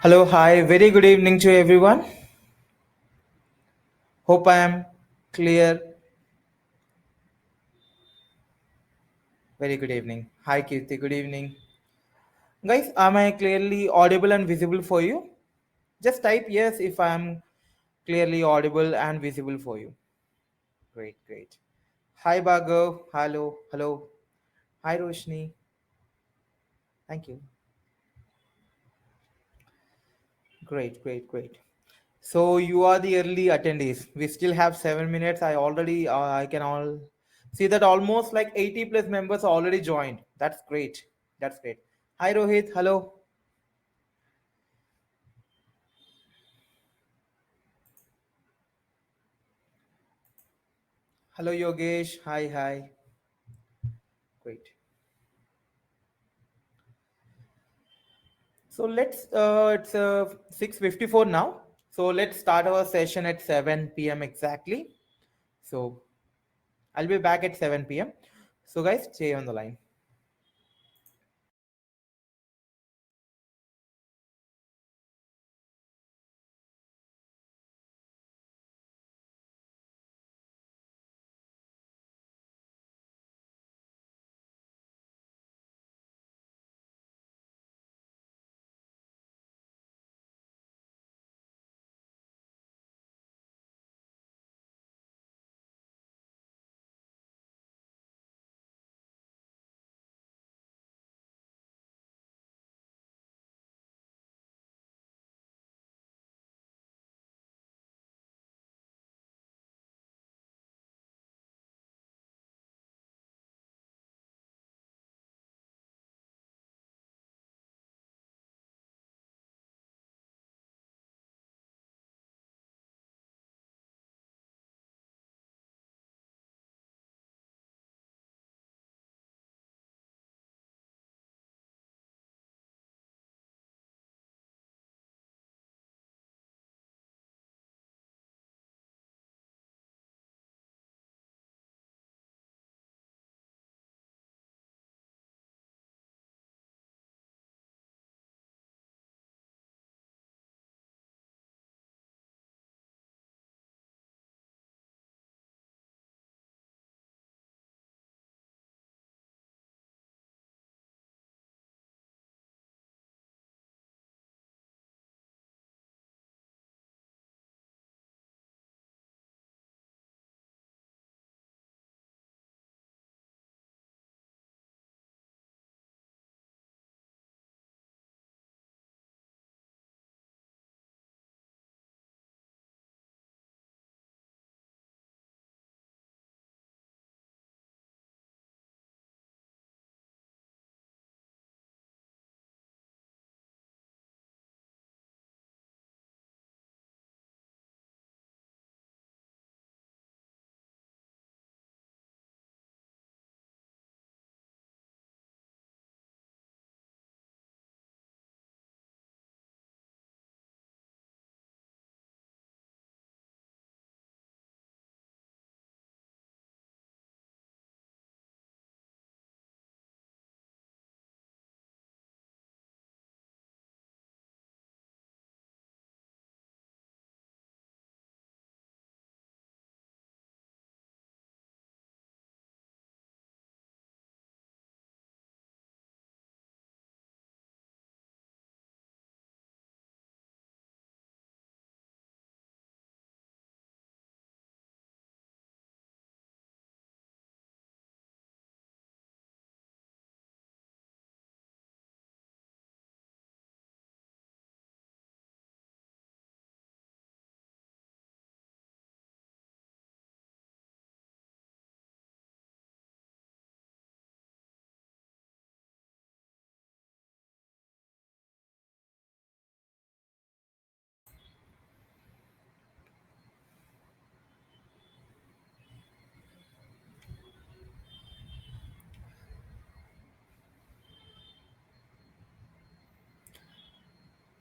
Hello, hi, very good evening to everyone. Hope I am clear. Very good evening. Hi, Kirti, good evening. Guys, am I clearly audible and visible for you? Just type yes if I am clearly audible and visible for you. Great, great. Hi, Bhargav. Hello, hello. Hi, Roshni. Thank you. Great, great, great. So you are the early attendees. We still have 7 minutes. I can all see that almost like 80 plus members already joined. That's great. That's great. Hi Rohit. Hello. Hello Yogesh. Hi, hi. Great. So it's 6:54 now. So let's start our session at 7 p.m. exactly. So I'll be back at 7 p.m. So guys, stay on the line.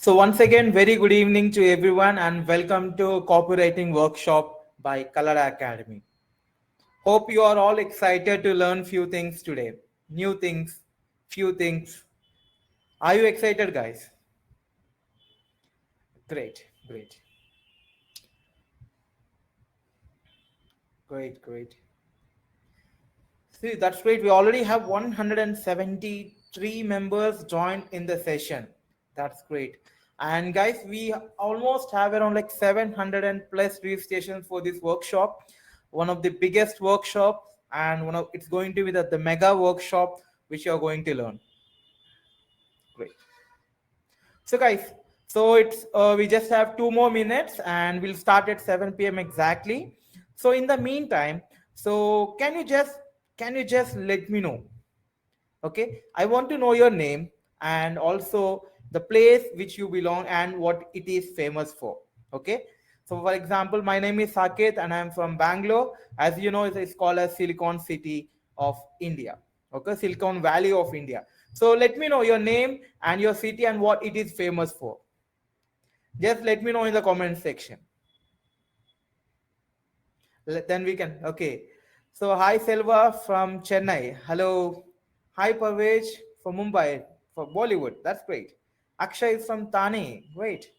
So once again, very good evening to everyone and welcome to Copywriting Workshop by Kallada Academy. Hope you are all excited to learn few things today. New things, few things. Are you excited, guys? Great, great, great, great. See, that's great. We already have 173 members joined in the session. That's great. And guys, we almost have around like 700 and plus registrations for this workshop. One of the biggest workshops, and it's going to be the mega workshop which you are going to learn. Great. So guys, so it's we just have 2 more minutes and we'll start at 7 p.m. exactly. So in the meantime, so can you just let me know, okay, I want to know your name and also the place which you belong and what it is famous for. Okay, so for example, my name is Saket and I'm from Bangalore. As you know, it's called as Silicon City of India. Okay, Silicon Valley of India. So let me know your name and your city and what it is famous for. Just let me know in the comment section. Then we can. Okay, so hi Selva from Chennai, hello. Hi Parvej from Mumbai, for Bollywood, that's great. Akshay is from Thane, great.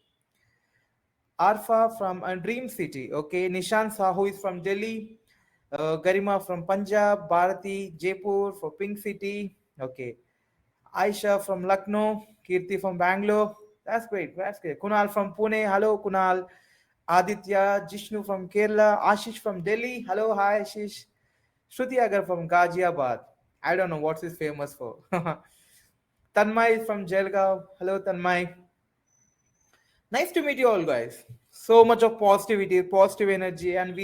Arfa from Dream City, okay. Nishan Sahu is from Delhi. Garima from Punjab. Bharati Jaipur for Pink City, okay. Aisha from Lucknow. Kirti from Bangalore, that's great, that's great. Kunal from Pune, hello Kunal. Aditya Jishnu from Kerala. Ashish from Delhi, hello, hi Ashish. Shruti Agar from Ghaziabad, I don't know what is famous for. Tanmay is from Jelgaon, hello Tanmay. Nice to meet you all, guys. So much of positivity, positive energy, and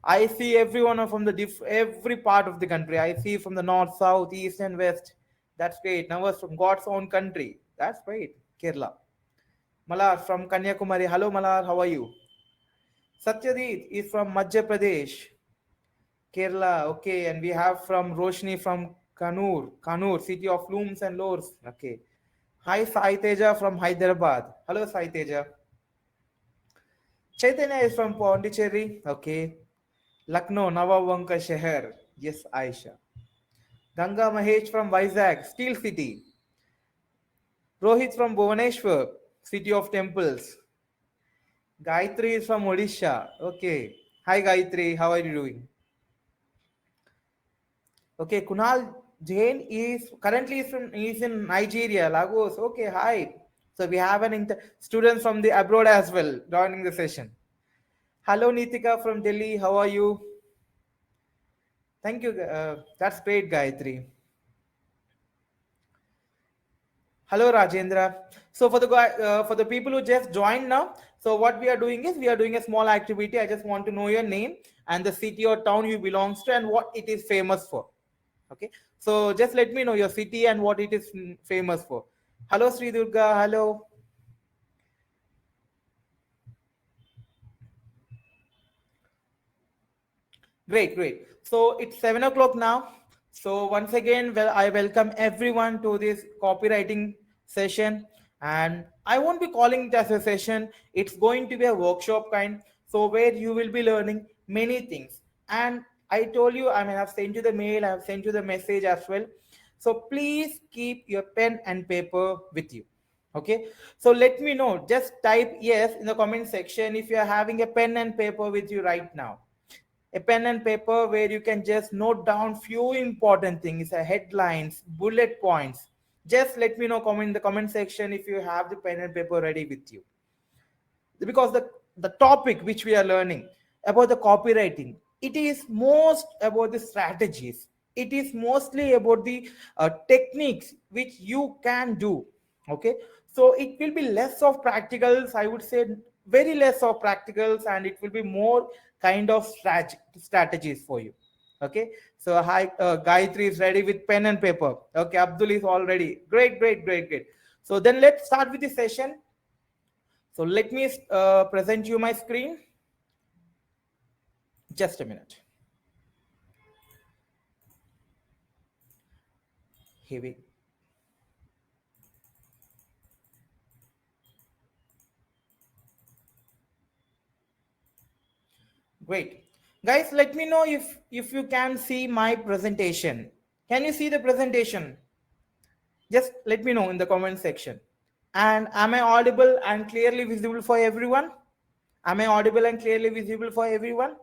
I see everyone from every part of the country. I see from the north, south, east, and west. That's great. Now, from God's own country. That's great. Kerala. Malar from Kanyakumari. Hello, Malar. How are you? Satyajit is from Madhya Pradesh, Kerala. Okay, and we have from Roshni from Kanur, city of looms and lores. Okay. Hi, Sai Teja from Hyderabad. Hello, Sai Teja. Chaitanya is from Pondicherry. Okay. Lucknow, Navavanka Shahar. Yes, Aisha. Ganga Mahesh from Vizag, Steel City. Rohit from Bhuvaneshwar, City of Temples. Gayatri is from Odisha. Okay. Hi, Gayatri. How are you doing? Okay. Kunal Jain is currently is in Nigeria, Lagos. Okay. Hi. So we have students from the abroad as well joining the session. Hello, Nitika from Delhi. How are you? Thank you. That's great, Gayatri. Hello, Rajendra. So for the people who just joined now, so what we are doing is we are doing a small activity. I just want to know your name and the city or town you belongs to and what it is famous for. Okay. So just let me know your city and what it is famous for. Hello, Sri Durga. Hello. Great, great. So it's 7 o'clock now. So once again, well, I welcome everyone to this copywriting session. And I won't be calling it as a session. It's going to be a workshop kind. So where you will be learning many things. And I told you, I mean, I've sent you the mail, I've sent you the message as well. So please keep your pen and paper with you. Okay. So let me know. Just type yes in the comment section if you are having a pen and paper with you right now, a pen and paper where you can just note down few important things, headlines, bullet points. Just let me know comment in the comment section if you have the pen and paper ready with you, because the topic which we are learning about the copywriting, it is most about the strategies, it is mostly about the techniques which you can do. Okay, so it will be less of practicals, I would say, very less of practicals, and it will be more kind of strategies for you. Okay, so hi, Gayatri is ready with pen and paper. Okay, Abdul is all ready. Great, great, great, great. So then let's start with the session. So let me present you my screen. Just a minute. Here we Great. Guys, let me know if you can see my presentation. Can you see the presentation? Just let me know in the comment section. And am I audible and clearly visible for everyone? Am I audible and clearly visible for everyone?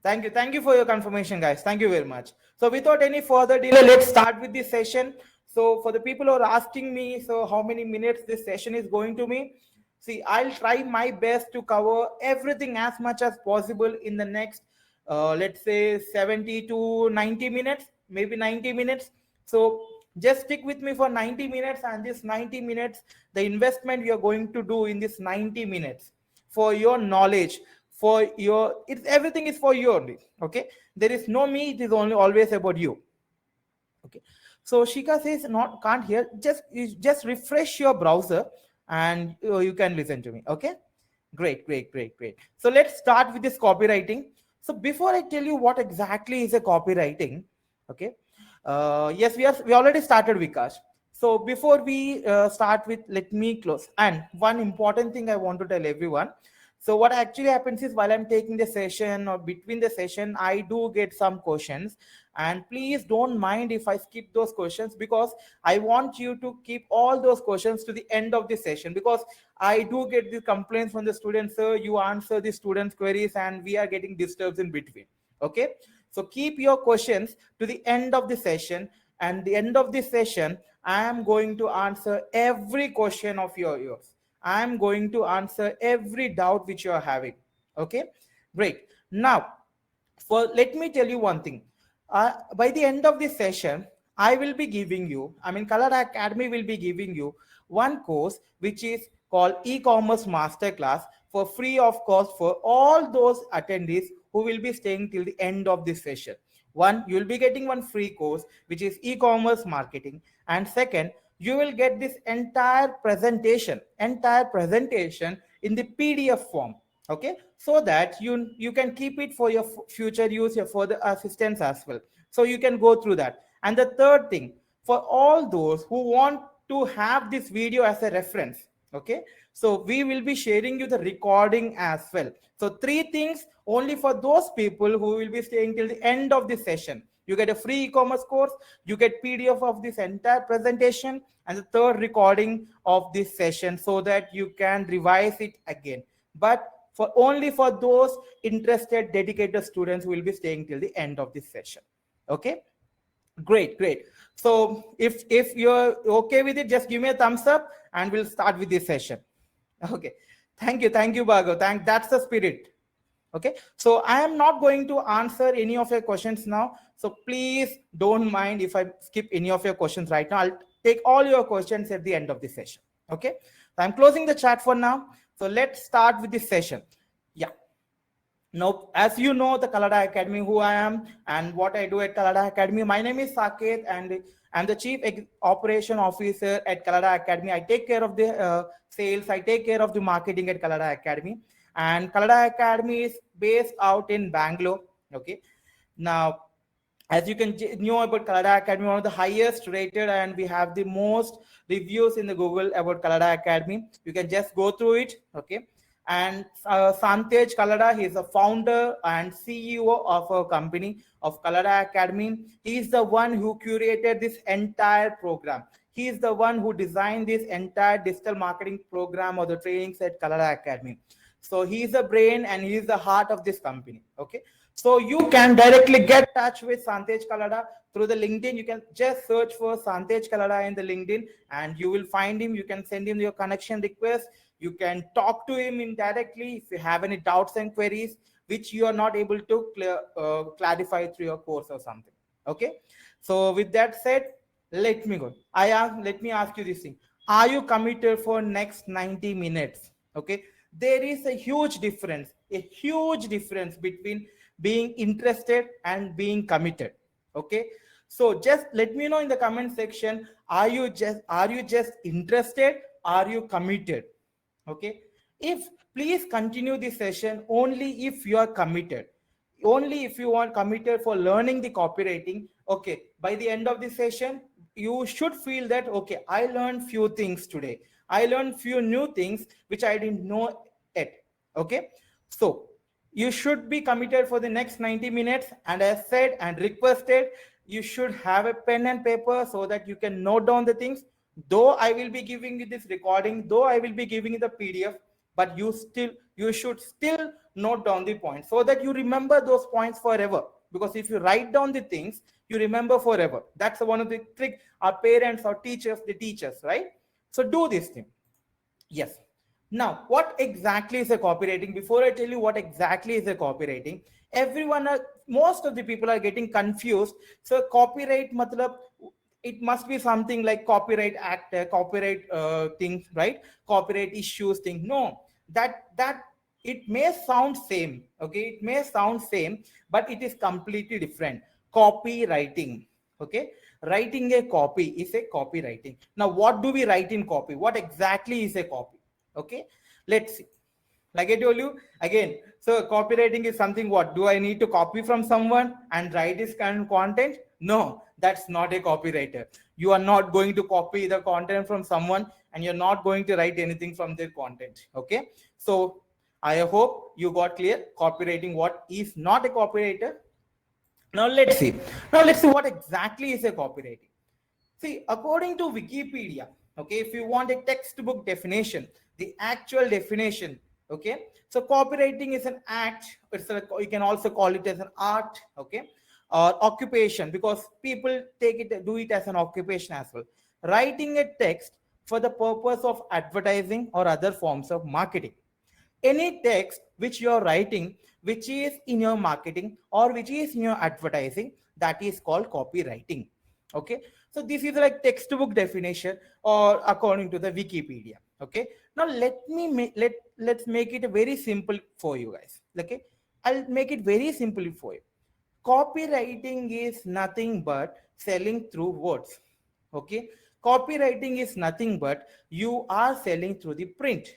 Thank you. Thank you for your confirmation, guys. Thank you very much. So without any further delay, let's start with this session. So for the people who are asking me, so how many minutes this session is going to be? See, I'll try my best to cover everything as much as possible in the next, let's say 70 to 90 minutes, maybe 90 minutes. So just stick with me for 90 minutes, and this 90 minutes, the investment we are going to do in this 90 minutes for your knowledge, for your, it's everything is for you only. Okay, there is no me, it is only always about you. Okay, so Shika says not can't hear, just you just refresh your browser and you can listen to me. Okay, great, great, great, great. So let's start with this copywriting. So before I tell you what exactly is a copywriting, okay, yes, we already started, Vikash. So before we start with, let me close. And one important thing I want to tell everyone. So what actually happens is, while I'm taking the session or between the session, I do get some questions, and please don't mind if I skip those questions, because I want you to keep all those questions to the end of the session, because I do get the complaints from the students, sir, you answer the students' queries and we are getting disturbed in between. Okay, so keep your questions to the end of the session, and the end of the session, I am going to answer every question of yours. I am going to answer every doubt which you are having. Okay, great. Now, for let me tell you one thing. By the end of this session, I will be giving you, I mean, Kallada Academy will be giving you one course which is called E-commerce Masterclass, for free of cost for all those attendees who will be staying till the end of this session. One, you will be getting one free course which is e-commerce marketing, and second, you will get this entire presentation in the PDF form. Okay, so that you can keep it for your future use, your further assistance as well. So you can go through that. And the third thing, for all those who want to have this video as a reference, okay, so we will be sharing you the recording as well. So three things only for those people who will be staying till the end of the session. You get a free e-commerce course, you get PDF of this entire presentation, and the third, recording of this session, so that you can revise it again. But for only for those interested dedicated students who will be staying till the end of this session. Okay, great, great. So if you're okay with it, just give me a thumbs up and we'll start with this session. Okay, thank you, Bhargav. That's the spirit. Okay, so I am not going to answer any of your questions now, so please don't mind if I skip any of your questions right now. I'll take all your questions at the end of the session. Okay, so I'm closing the chat for now. So let's start with this session. Yeah, now, as you know, the Kallada Academy, who I am and what I do at Kallada Academy. My name is Saket, and I'm the Chief Operation Officer at Kallada Academy. I take care of the sales, I take care of the marketing at Kallada Academy. And Kallada Academy is based out in Bangalore. Okay, now, as you can know about Kallada Academy, one of the highest rated, and we have the most reviews in the Google about Kallada Academy. You can just go through it. Okay, and Santej Kallada, he is a founder and CEO of a company of Kallada Academy. He is the one who curated this entire program. He is the one who designed this entire digital marketing program or the trainings at Kallada Academy. So he is the brain and he is the heart of this company. Okay, so you can directly get in touch with Santej Kallada through the LinkedIn. You can just search for Santej Kallada in the LinkedIn and you will find him. You can send him your connection request. You can talk to him indirectly if you have any doubts and queries which you are not able to clarify through your course or something. Okay, so with that said, let me go. Let me ask you this thing. Are you committed for next 90 minutes? Okay, there is a huge difference between being interested and being committed. Okay, so just let me know in the comment section, are you just interested, are you committed? Okay, if please continue this session only if you are committed, only if you want committed for learning the copywriting. Okay, by the end of the session you should feel that, okay, I learned few things today, I learned few new things which I didn't know yet. Okay, so you should be committed for the next 90 minutes, and as said and requested, you should have a pen and paper so that you can note down the things. Though I will be giving you this recording, though I will be giving you the PDF, but you should still note down the points so that you remember those points forever. Because if you write down the things, you remember forever. That's one of the trick our parents or teachers they teach us, right? So do this thing. Yes. Now, what exactly is a copywriting? Before I tell you what exactly is a copywriting, most of the people are getting confused. So, copyright, matlab, it must be something like copyright act, copyright things, right? Copyright issues thing. No, that it may sound same. Okay, it may sound same, but it is completely different. Copywriting. Okay, writing a copy is a copywriting. Now what do we write in copy? What exactly is a copy? Okay, let's see. Like I told you again, so copywriting is something. What do I need to copy from someone and write this kind of content? No, that's not a copywriter. You are not going to copy the content from someone and you're not going to write anything from their content. Okay, so I hope you got clear copywriting what is not a copywriter. Now let's see. Now let's see what exactly is a copywriting. See, according to Wikipedia, okay, if you want a textbook definition, the actual definition, okay, so copywriting is an act. You can also call it as an art, okay, or occupation, because people do it as an occupation as well. Writing a text for the purpose of advertising or other forms of marketing. Any text which you are writing, which is in your marketing or which is in your advertising, that is called copywriting. Okay, so this is like textbook definition or according to the Wikipedia. Okay, now let's make it very simple for you guys. Okay, I'll make it very simple for you. Copywriting is nothing but selling through words. Okay, copywriting is nothing but you are selling through the print.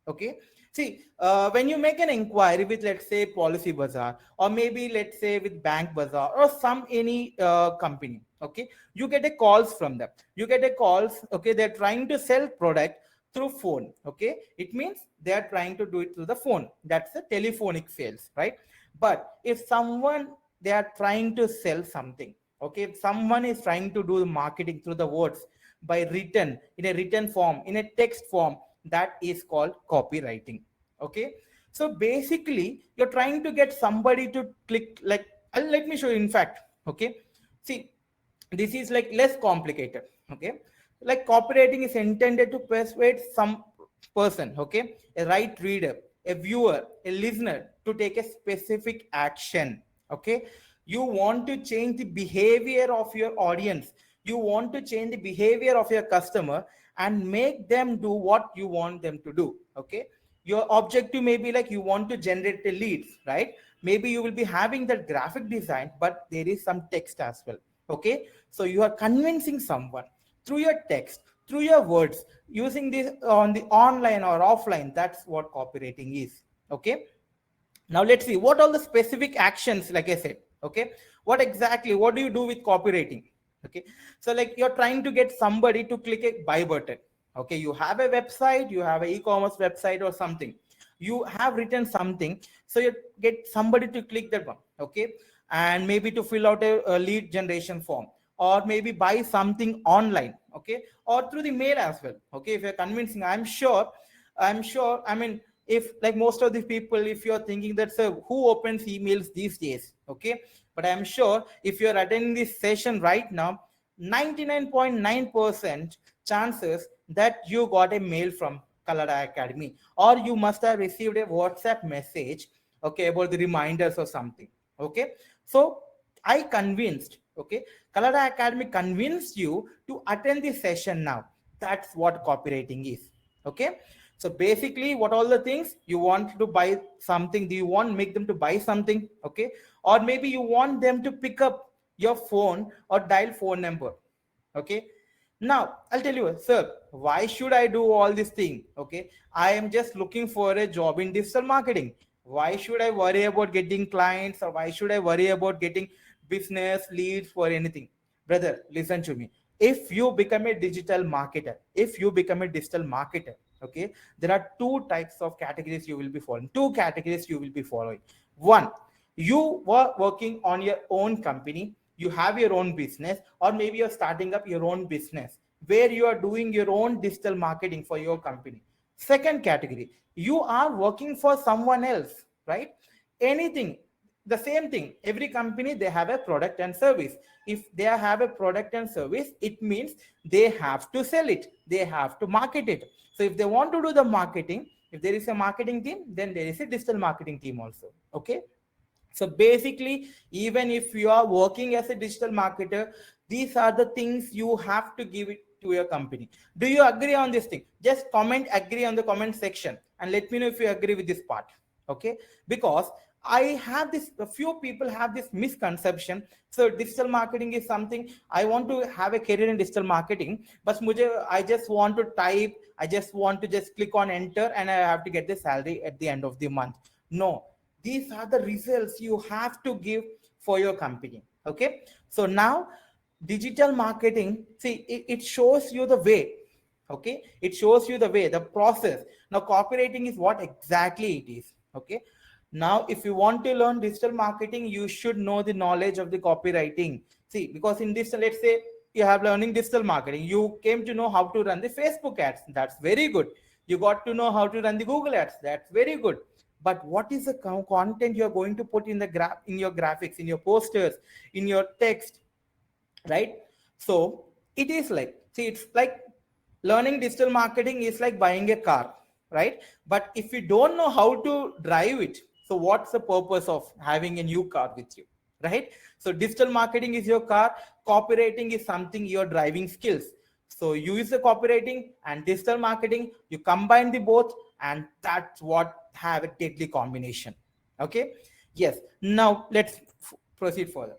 Okay, see, when you make an inquiry with, let's say, Policy Bazaar, or maybe let's say with Bank Bazaar or some any company, okay, you get a calls from them. You get a calls, okay, they're trying to sell product through phone. Okay, it means they are trying to do it through the phone. That's the telephonic sales, right? But if someone they are trying to sell something, okay, if someone is trying to do the marketing through the words by written in a written form, in a text form, that is called copywriting. Okay, so basically you're trying to get somebody to click, like, let me show you in fact. Okay, see, this is like less complicated. Okay, like copywriting is intended to persuade some person, okay, a right reader, a viewer, a listener, to take a specific action. Okay, you want to change the behavior of your audience, you want to change the behavior of your customer and make them do what you want them to do. Okay, your objective may be like you want to generate the leads, right? Maybe you will be having that graphic design, but there is some text as well. Okay, so you are convincing someone through your text, through your words, using this on the online or offline. That's what copywriting is. Okay, now let's see what all the specific actions, like I said. Okay, what do you do with copywriting? Okay, so like you're trying to get somebody to click a buy button. Okay, you have a website, you have an e-commerce website or something, you have written something, so you get somebody to click that one. Okay, and maybe to fill out a lead generation form, or maybe buy something online. Okay, or through the mail as well. Okay, if you're convincing, I'm sure, I mean, if like most of the people, if you're thinking that, so who opens emails these days? Okay, but I'm sure if you're attending this session right now, 99.9% chances that you got a mail from Kallada Academy, or you must have received a WhatsApp message, okay, about the reminders or something. Okay, so I convinced, okay, Kallada Academy convinced you to attend this session now. That's what copywriting is. Okay, so basically what all the things you want to buy something, do you want make them to buy something? Okay, or maybe you want them to pick up your phone or dial phone number. Okay, now I'll tell you, sir, why should I do all this thing? Okay, I am just looking for a job in digital marketing. Why should I worry about getting clients, or why should I worry about getting business leads for anything? Brother, listen to me. If you become a digital marketer, if you become a digital marketer, okay, there are two types of categories you will be following. Two categories you will be following. One, you were working on your own company, you have your own business, or maybe you're starting up your own business, where you are doing your own digital marketing for your company. Second category, you are working for someone else, right? Anything, the same thing, every company they have a product and service. If they have a product and service, it means they have to sell it, they have to market it. So if they want to do the marketing, if there is a marketing team, then there is a digital marketing team also. Okay, so basically, even if you are working as a digital marketer, these are the things you have to give it to your company. Do you agree on this thing? Just comment agree on the comment section and let me know if you agree with this part. Okay, because I have this, a few people have this misconception. So digital marketing is something, I want to have a career in digital marketing, but I just want to type, I just want to just click on enter and I have to get the salary at the end of the month. No, these are the results you have to give for your company. Okay, so now digital marketing, see, it shows you the way. Okay, it shows you the way, the process. Now copywriting is what exactly it is. Okay, now if you want to learn digital marketing, you should know the knowledge of the copywriting. See, because in digital, let's say you have learning digital marketing, you came to know how to run the Facebook ads, that's very good. You got to know how to run the Google ads, that's very good. But what is the content you're going to put in the in your graphics, in your posters, in your text, right? So it is like, see, it's like learning digital marketing is like buying a car, right? But if you don't know how to drive it, so what's the purpose of having a new car with you, right? So digital marketing is your car, copywriting is something, your driving skills. So you use the copywriting and digital marketing, you combine the both, and that's what have a deadly combination. Okay, yes, now let's proceed further.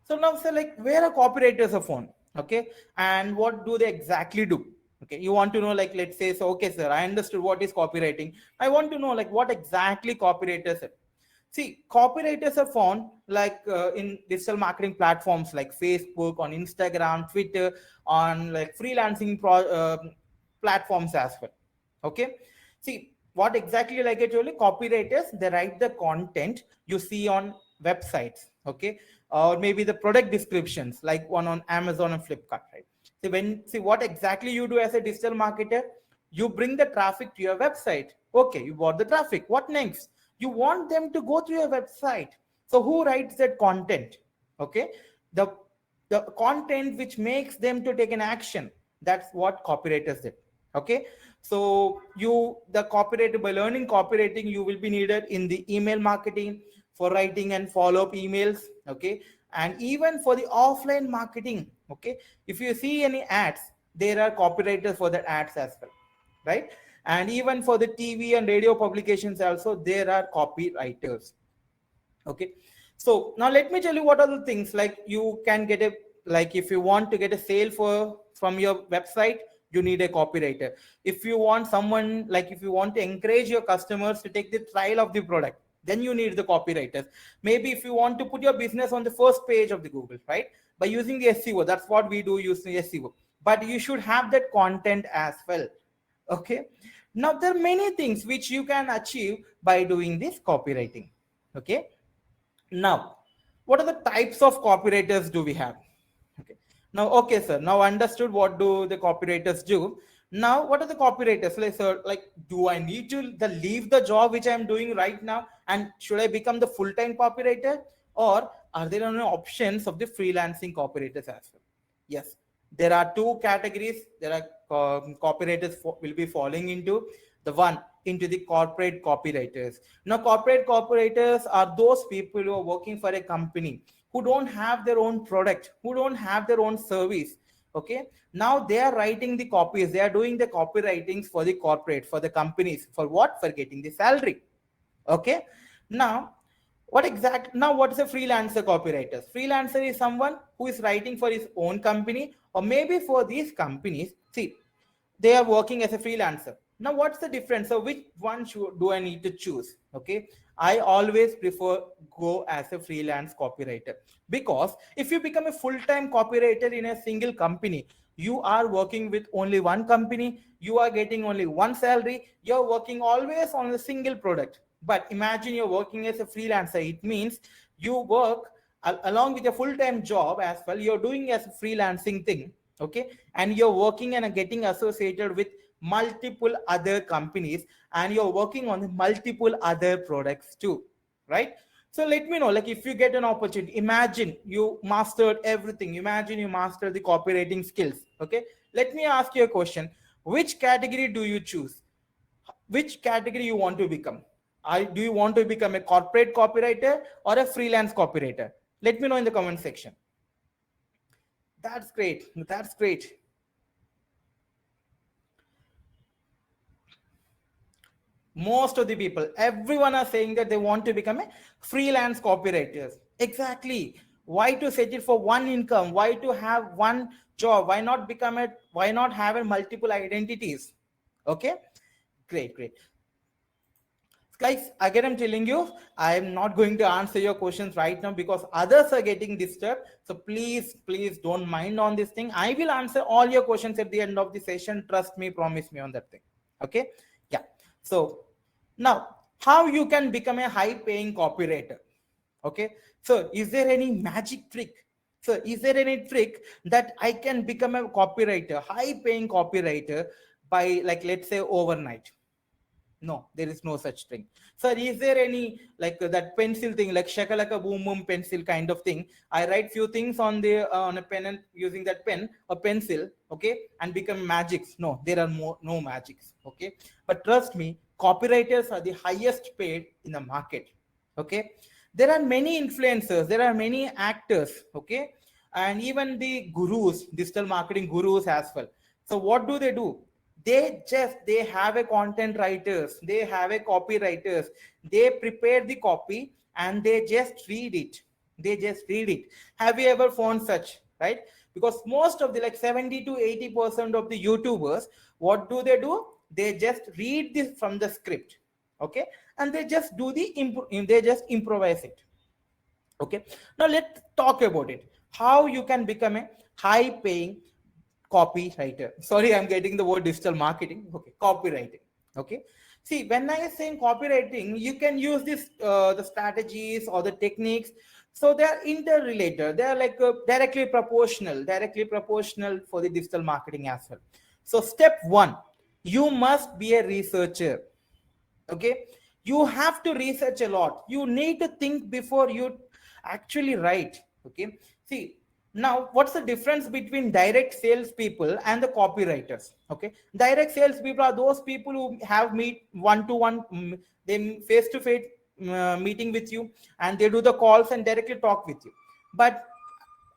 So now say like, where are copywriters are found? Okay, and what do they exactly do? Okay, you want to know, like, let's say, so okay sir, I understood what is copywriting, I want to know like what exactly copywriters are. See, copywriters are found like in digital marketing platforms like Facebook, on Instagram, Twitter, on like freelancing platforms as well. Okay, see, what exactly, like I told you, copywriters, they write the content you see on websites. Okay, or maybe the product descriptions like one on Amazon and Flipkart, right? So when, see, what exactly you do as a digital marketer, you bring the traffic to your website. Okay, you bought the traffic, what next? You want them to go to your website. So who writes that content? Okay, the the content which makes them to take an action, that's what copywriters did. Okay, so you, the copywriter, by learning copywriting, you will be needed in the email marketing, for writing and follow up emails. Okay, and even for the offline marketing. Okay, if you see any ads, there are copywriters for the ads as well, right? And even for the TV and radio publications also, there are copywriters. Okay, so now let me tell you what are the things, like you can get a, like if you want to get a sale for from your website, you need a copywriter. If you want someone, like if you want to encourage your customers to take the trial of the product, then you need the copywriters. Maybe if you want to put your business on the first page of the Google, right, by using the SEO, that's what we do, using SEO. But you should have that content as well. Okay, now there are many things which you can achieve by doing this copywriting. Okay, now what are the types of copywriters do we have? Okay, now okay sir, now understood what do the copywriters do. Now what are the copywriters, like sir, like do I need to leave the job which I am doing right now, and should I become the full-time copywriter, or are there any options of the freelancing copywriters as well? Yes, there are two categories. There are copywriters will be falling into the one, into the corporate copywriters. Now corporate copywriters are those people who are working for a company, who don't have their own product, who don't have their own service. Okay, now they are writing the copies, they are doing the copywritings for the corporate, for the companies, for what, for getting the salary. Okay, now what is a freelancer copywriter? Freelancer is someone who is writing for his own company, or maybe for these companies. See, they are working as a freelancer. Now what's the difference? So which one do I need to choose? Okay, I always prefer go as a freelance copywriter, because if you become a full-time copywriter in a single company, you are working with only one company, you are getting only one salary, you're working always on a single product. But imagine you're working as a freelancer, it means you work along with a full-time job as well, you're doing as a freelancing thing. okay, and you're working and getting associated with multiple other companies, and you're working on multiple other products too, right? So let me know, like, if you get an opportunity, imagine you mastered everything, imagine you mastered the copywriting skills, okay? Let me ask you a question. Which category do you choose? Which category you want to become? Do you want to become a corporate copywriter or a freelance copywriter? Let me know in the comment section. That's great. That's great. Most of the people, everyone are saying that they want to become a freelance copywriters. Exactly. Why to settle for one income? Why to have one job? Why not have a multiple identities? Okay. Great, great. Guys, again, I'm telling you, I'm not going to answer your questions right now because others are getting disturbed. So please don't mind on this thing. I will answer all your questions at the end of the session. Trust me, promise me on that thing. Okay. Yeah. So now, how you can become a high paying copywriter? Okay. So is there any magic trick? So is there any trick that I can become a copywriter, high paying copywriter by, like, let's say overnight? No, there is no such thing. Sir, is there any, like, that pencil thing, like shakalaka boom boom pencil kind of thing? I write few things on the on a pen and using that pen or pencil, okay, and become magics. No, there are no magics, okay. But trust me, copywriters are the highest paid in the market, okay. There are many influencers, there are many actors, okay, and even the gurus, digital marketing gurus as well. So what do? They have a content writers, they have a copywriters, they prepare the copy and they just read it. Have you ever found such, right? Because most of the, like, 70 to 80% of the YouTubers, what do? They just read this from the script, okay, and they just they just improvise it. Okay, now let's talk about it. How you can become a high paying copywriter. Sorry, I'm getting the word digital marketing. Okay, copywriting. Okay, see, when I am saying copywriting, you can use this the strategies or the techniques. So they are interrelated, they are like directly proportional for the digital marketing as well. So step one, you must be a researcher. Okay, you have to research a lot, you need to think before you actually write. Okay, see, now what's the difference between direct sales people and the copywriters? Okay, direct sales people are those people who have meet one to one, they face to face meeting with you, and they do the calls and directly talk with you. But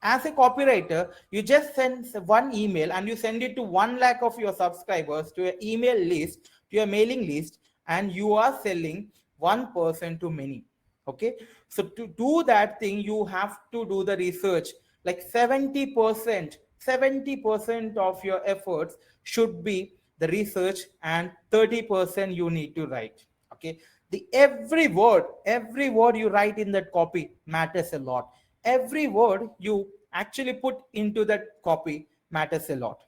as a copywriter, you just send one email and you send it to 1 lakh of your subscribers, to your email list, to your mailing list, and you are selling one person to many. Okay, so to do that thing, you have to do the research. Like 70% of your efforts should be the research, and 30% you need to write. Okay, the every word you write in that copy matters a lot. Every word you actually put into that copy matters a lot.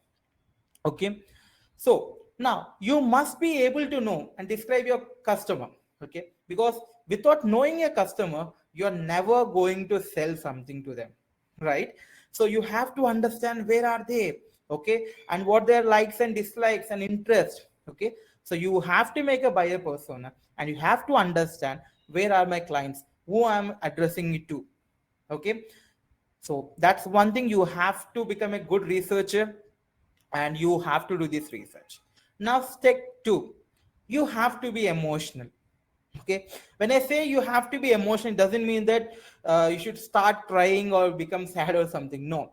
Okay, so now you must be able to know and describe your customer. Okay, because without knowing a customer, you're never going to sell something to them, right? So you have to understand where are they, okay, and what their likes and dislikes and interest. Okay, so you have to make a buyer persona, and you have to understand where are my clients, who I'm addressing it to. Okay, so that's one thing, you have to become a good researcher, and you have to do this research. Now step two, you have to be emotional. Okay, when I say you have to be emotional, it doesn't mean that you should start crying or become sad or something. No,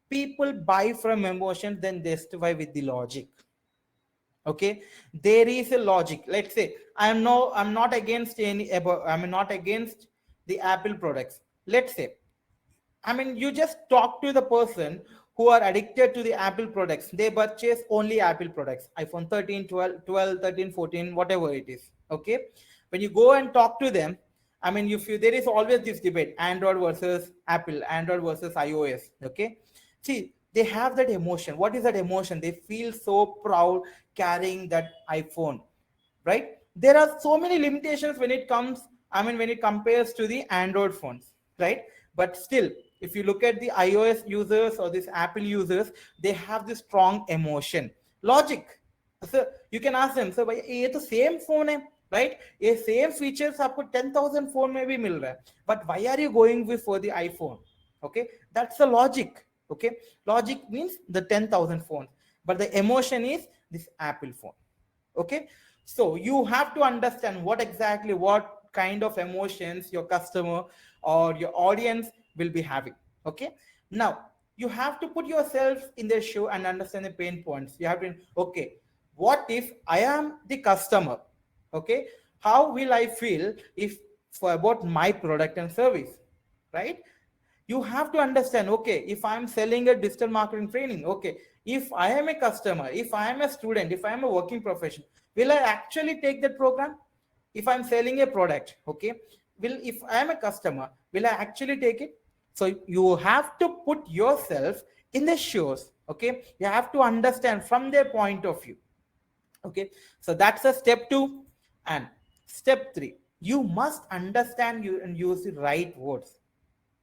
people buy from emotion, then they justify with the logic. Okay, there is a logic. Let's say I'm not against I'm not against the Apple products. Let's say, I mean, you just talk to the person who are addicted to the Apple products. They purchase only Apple products, iPhone 13, 12, 13, 14, whatever it is. Okay. When you go and talk to them, I mean, there is always this debate, Android versus Apple, Android versus iOS. Okay. See, they have that emotion. What is that emotion? They feel so proud carrying that iPhone, right? There are so many limitations when it comes, I mean, when it compares to the Android phones, right? But still, If you look at the iOS users or this Apple users, they have this strong emotion, logic. So you can ask them, so भाई ये तो same phone है, right? ये same features आपको 10,000 phone में भी मिल रहा है, but why are you going with for the iPhone? Okay, that's the logic. Okay, logic means the 10,000 phones, but the emotion is this Apple phone. Okay, so you have to understand what kind of emotions your customer or your audience will be having. Okay, now you have to put yourself in their shoe and understand the pain points. You have to, okay, what if I am the customer? Okay, how will I feel if for about my product and service, right? You have to understand, okay, if I'm selling a digital marketing training, okay, if I am a customer, if I am a student, if I am a working professional, will I actually take that program? If I'm selling a product, okay, will, if I am a customer, will I actually take it? So you have to put yourself in the shoes. Okay, you have to understand from their point of view. Okay, so that's a step 2. And step 3, you must understand you and use the right words.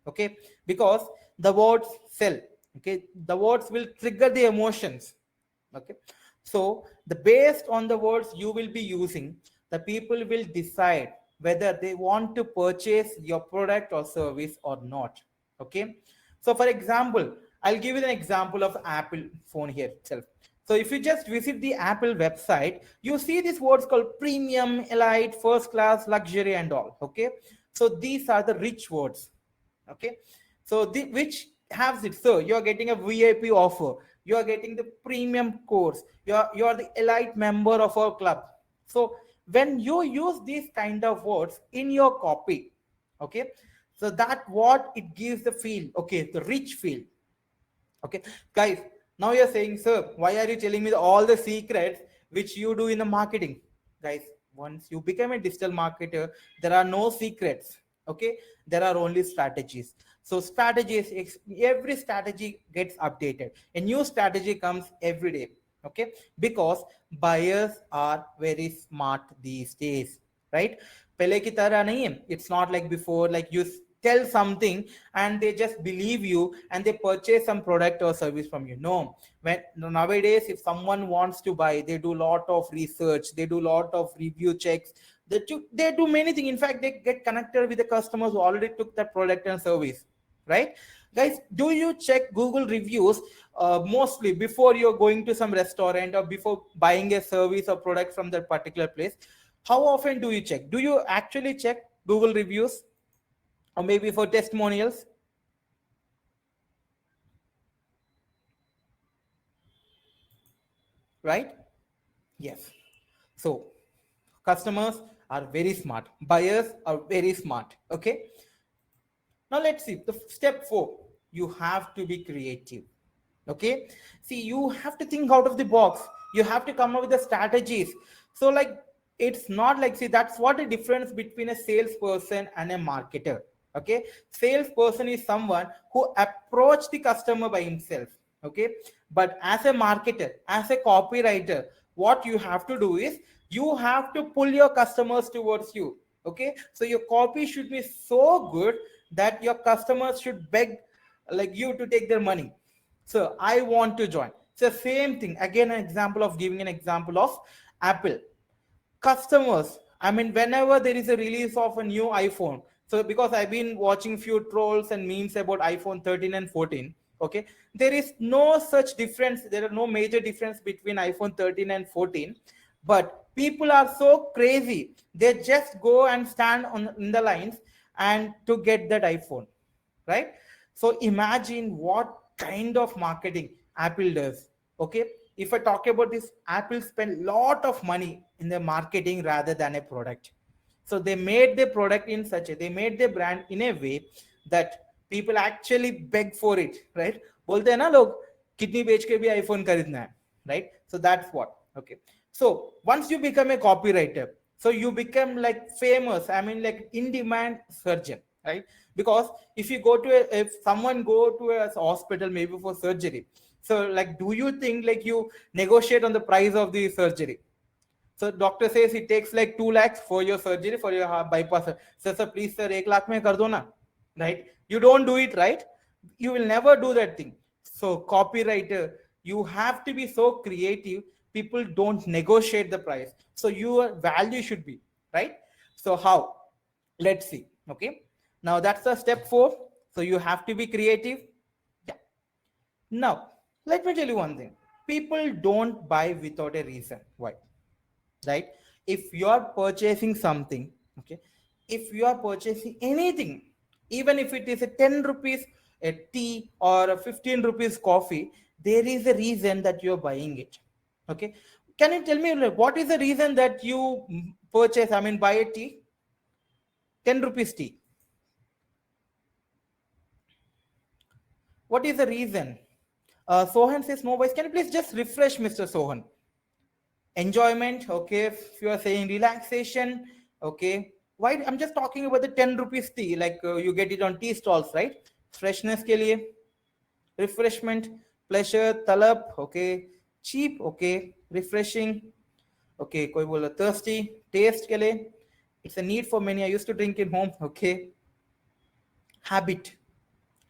Okay, because the words sell. Okay, the words will trigger the emotions. Okay, so the based on the words you will be using, the people will decide whether they want to purchase your product or service or not. Okay, so for example, I'll give you an example of Apple phone here itself. So if you just visit the Apple website, you see these words called premium, elite, first class, luxury, and all. Okay, so these are the rich words. Okay, so the which has it, so you're getting a VIP offer, you are getting the premium course, you're the elite member of our club. So when you use these kind of words in your copy, okay, so that what it gives the feel, okay, the rich feel. Okay, guys, now you're saying, sir, why are you telling me all the secrets which you do in the marketing? Guys, once you become a digital marketer, there are no secrets. Okay, there are only strategies. So strategies, every strategy gets updated. A new strategy comes every day. Okay, because buyers are very smart these days, right? पहले की तरह नहीं है. It's not like before, like you tell something and they just believe you and they purchase some product or service from you. No, when nowadays if someone wants to buy, they do lot of research, they do lot of review checks, they do many things. In fact, they get connected with the customers who already took that product and service, right? Guys, do you check Google reviews mostly before you're going to some restaurant or before buying a service or product from that particular place? How often do you check? Do you actually check Google reviews, or maybe for testimonials? Right? Yes. So customers are very smart, buyers are very smart. Okay, now let's see the step 4. You have to be creative. Okay, see, you have to think out of the box, you have to come up with the strategies. So like, it's not like, see, that's what the difference between a salesperson and a marketer. Okay, salesperson is someone who approach the customer by himself. Okay, but as a marketer, as a copywriter, what you have to do is you have to pull your customers towards you. Okay, so your copy should be so good that your customers should beg like you to take their money. So I want to join. It's the same thing. Again, an example of giving an example of Apple. Customers, I mean, whenever there is a release of a new iPhone, so because I've been watching few trolls and memes about iPhone 13 and 14, okay, there is no such difference. There are no major difference between iPhone 13 and 14, but people are so crazy. They just go and stand on in the lines and to get that iPhone, right? So imagine what kind of marketing Apple does. Okay, if I talk about this, Apple spend lot of money in their marketing rather than a product. So they made the product in such a, they made the brand in a way that people actually beg for it, right? बोलते हैं ना लोग, kidney बेच के भी iPhone खरीदना है, right? So that's what. Okay, so once you become a copywriter, so you become like famous, I mean like in demand surgeon, right? Because if you go to if someone go to a hospital maybe for surgery, so like, do you think like you negotiate on the price of the surgery? So doctor says it takes like 2 lakhs for your surgery, for your bypass. So sir, please sir, 1 lakh mein kar do na, right? You don't do it, right? You will never do that thing. So copywriter, you have to be so creative. People don't negotiate the price, so your value should be right. So how? Let's see. Okay, now that's the step 4. So you have to be creative. Yeah. Now let me tell you one thing. People don't buy without a reason. Why? Right? If you are purchasing something, okay, if you are purchasing anything, even if it is a 10 rupees a tea or a 15 rupees coffee, there is a reason that you are buying it. Okay, can you tell me, like, what is the reason that you purchase, I mean buy a tea, 10 rupees tea? What is the reason? Sohan says no voice. Can you please just refresh, Mr. Sohan? Enjoyment, okay. If you are saying relaxation, okay. Why I'm just talking about the 10 rupees tea, like you get it on tea stalls, right? Freshness ke liye, refreshment, pleasure, talab, okay. Cheap, okay. Refreshing, okay. Koi bola thirsty, taste ke liye, it's a need for many, I used to drink in home, okay. Habit,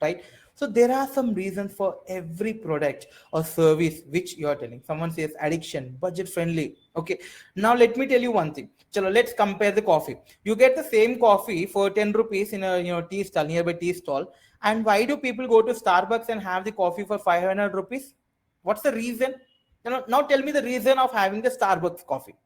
right? So there are some reasons for every product or service which you are telling. Someone says addiction, budget friendly. Okay, now let me tell you one thing. Chalo, let's compare the coffee. You get the same coffee for 10 rupees in a tea stall, nearby tea stall. And why do people go to Starbucks and have the coffee for 500 rupees? What's the reason? Now tell me the reason of having the Starbucks coffee.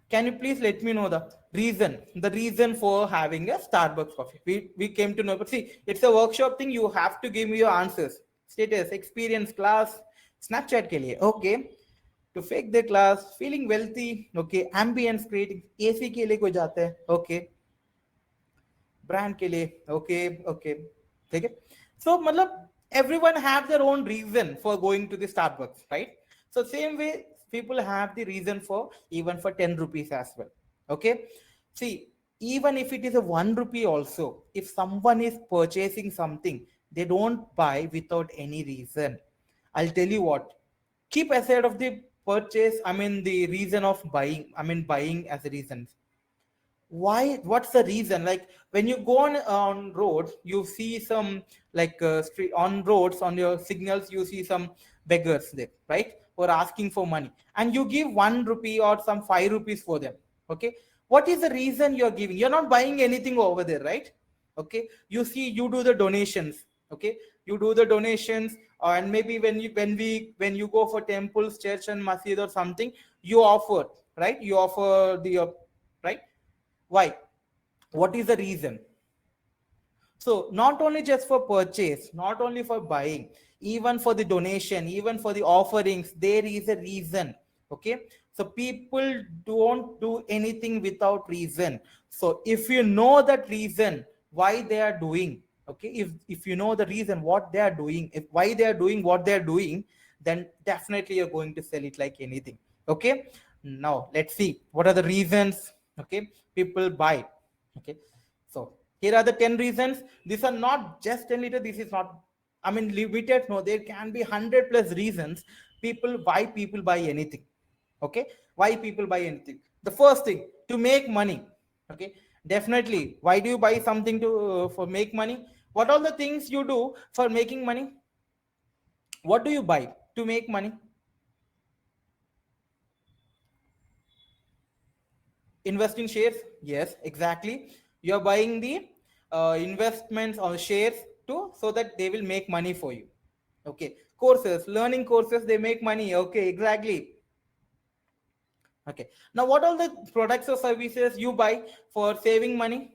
Can you please let me know the reason for having a Starbucks coffee? We came to know, but see, it's a workshop thing. You have to give me your answers. Status, experience, class, Snapchat के लिए, okay. To fake the class, feeling wealthy, okay. Ambience creating, AC के लिए कोई जाता है, okay. Brand के लिए, okay okay, ठीक है. सो मतलब everyone have their own reason for going to the Starbucks, right? So same way people have the reason for even for 10 rupees as well, okay. See, even if it is a 1 rupee also, if someone is purchasing something, they don't buy without any reason. I'll tell you what, keep aside of the purchase, I mean the reason of buying, I mean buying as a reason. Why? What's the reason? Like when you go on roads, you see some, like street on roads, on your signals you see some beggars there, right, who are asking for money, and you give 1 rupee or some 5 rupees for them, okay. What is the reason you're giving? You're not buying anything over there, right? Okay, you see, you do the donations, okay. You do the donations, and maybe when you go for temples, church and masjid or something, you offer, right? You offer the right. Why? What is the reason? So not only just for purchase, not only for buying, even for the donation, even for the offerings, there is a reason. Okay. So people don't do anything without reason. So if you know that reason why they are doing, okay, if you know the reason what they are doing, if why they are doing what they are doing, then definitely you're going to sell it like anything. Okay. Now let's see what are the reasons, okay, people buy. Okay, so here are the 10 reasons. These are not just 10 liter. This is not, I mean, limited. No, there can be 100 plus reasons why people buy anything. Okay, why people buy anything? The first thing, to make money. Okay, definitely. Why do you buy something to for make money? What are the things you do for making money? What do you buy to make money? Invest in shares? Yes, exactly. You're buying the investments or shares too, so that they will make money for you. Okay, courses, learning courses, they make money. Okay, exactly. Okay, now what are the products or services you buy for saving money?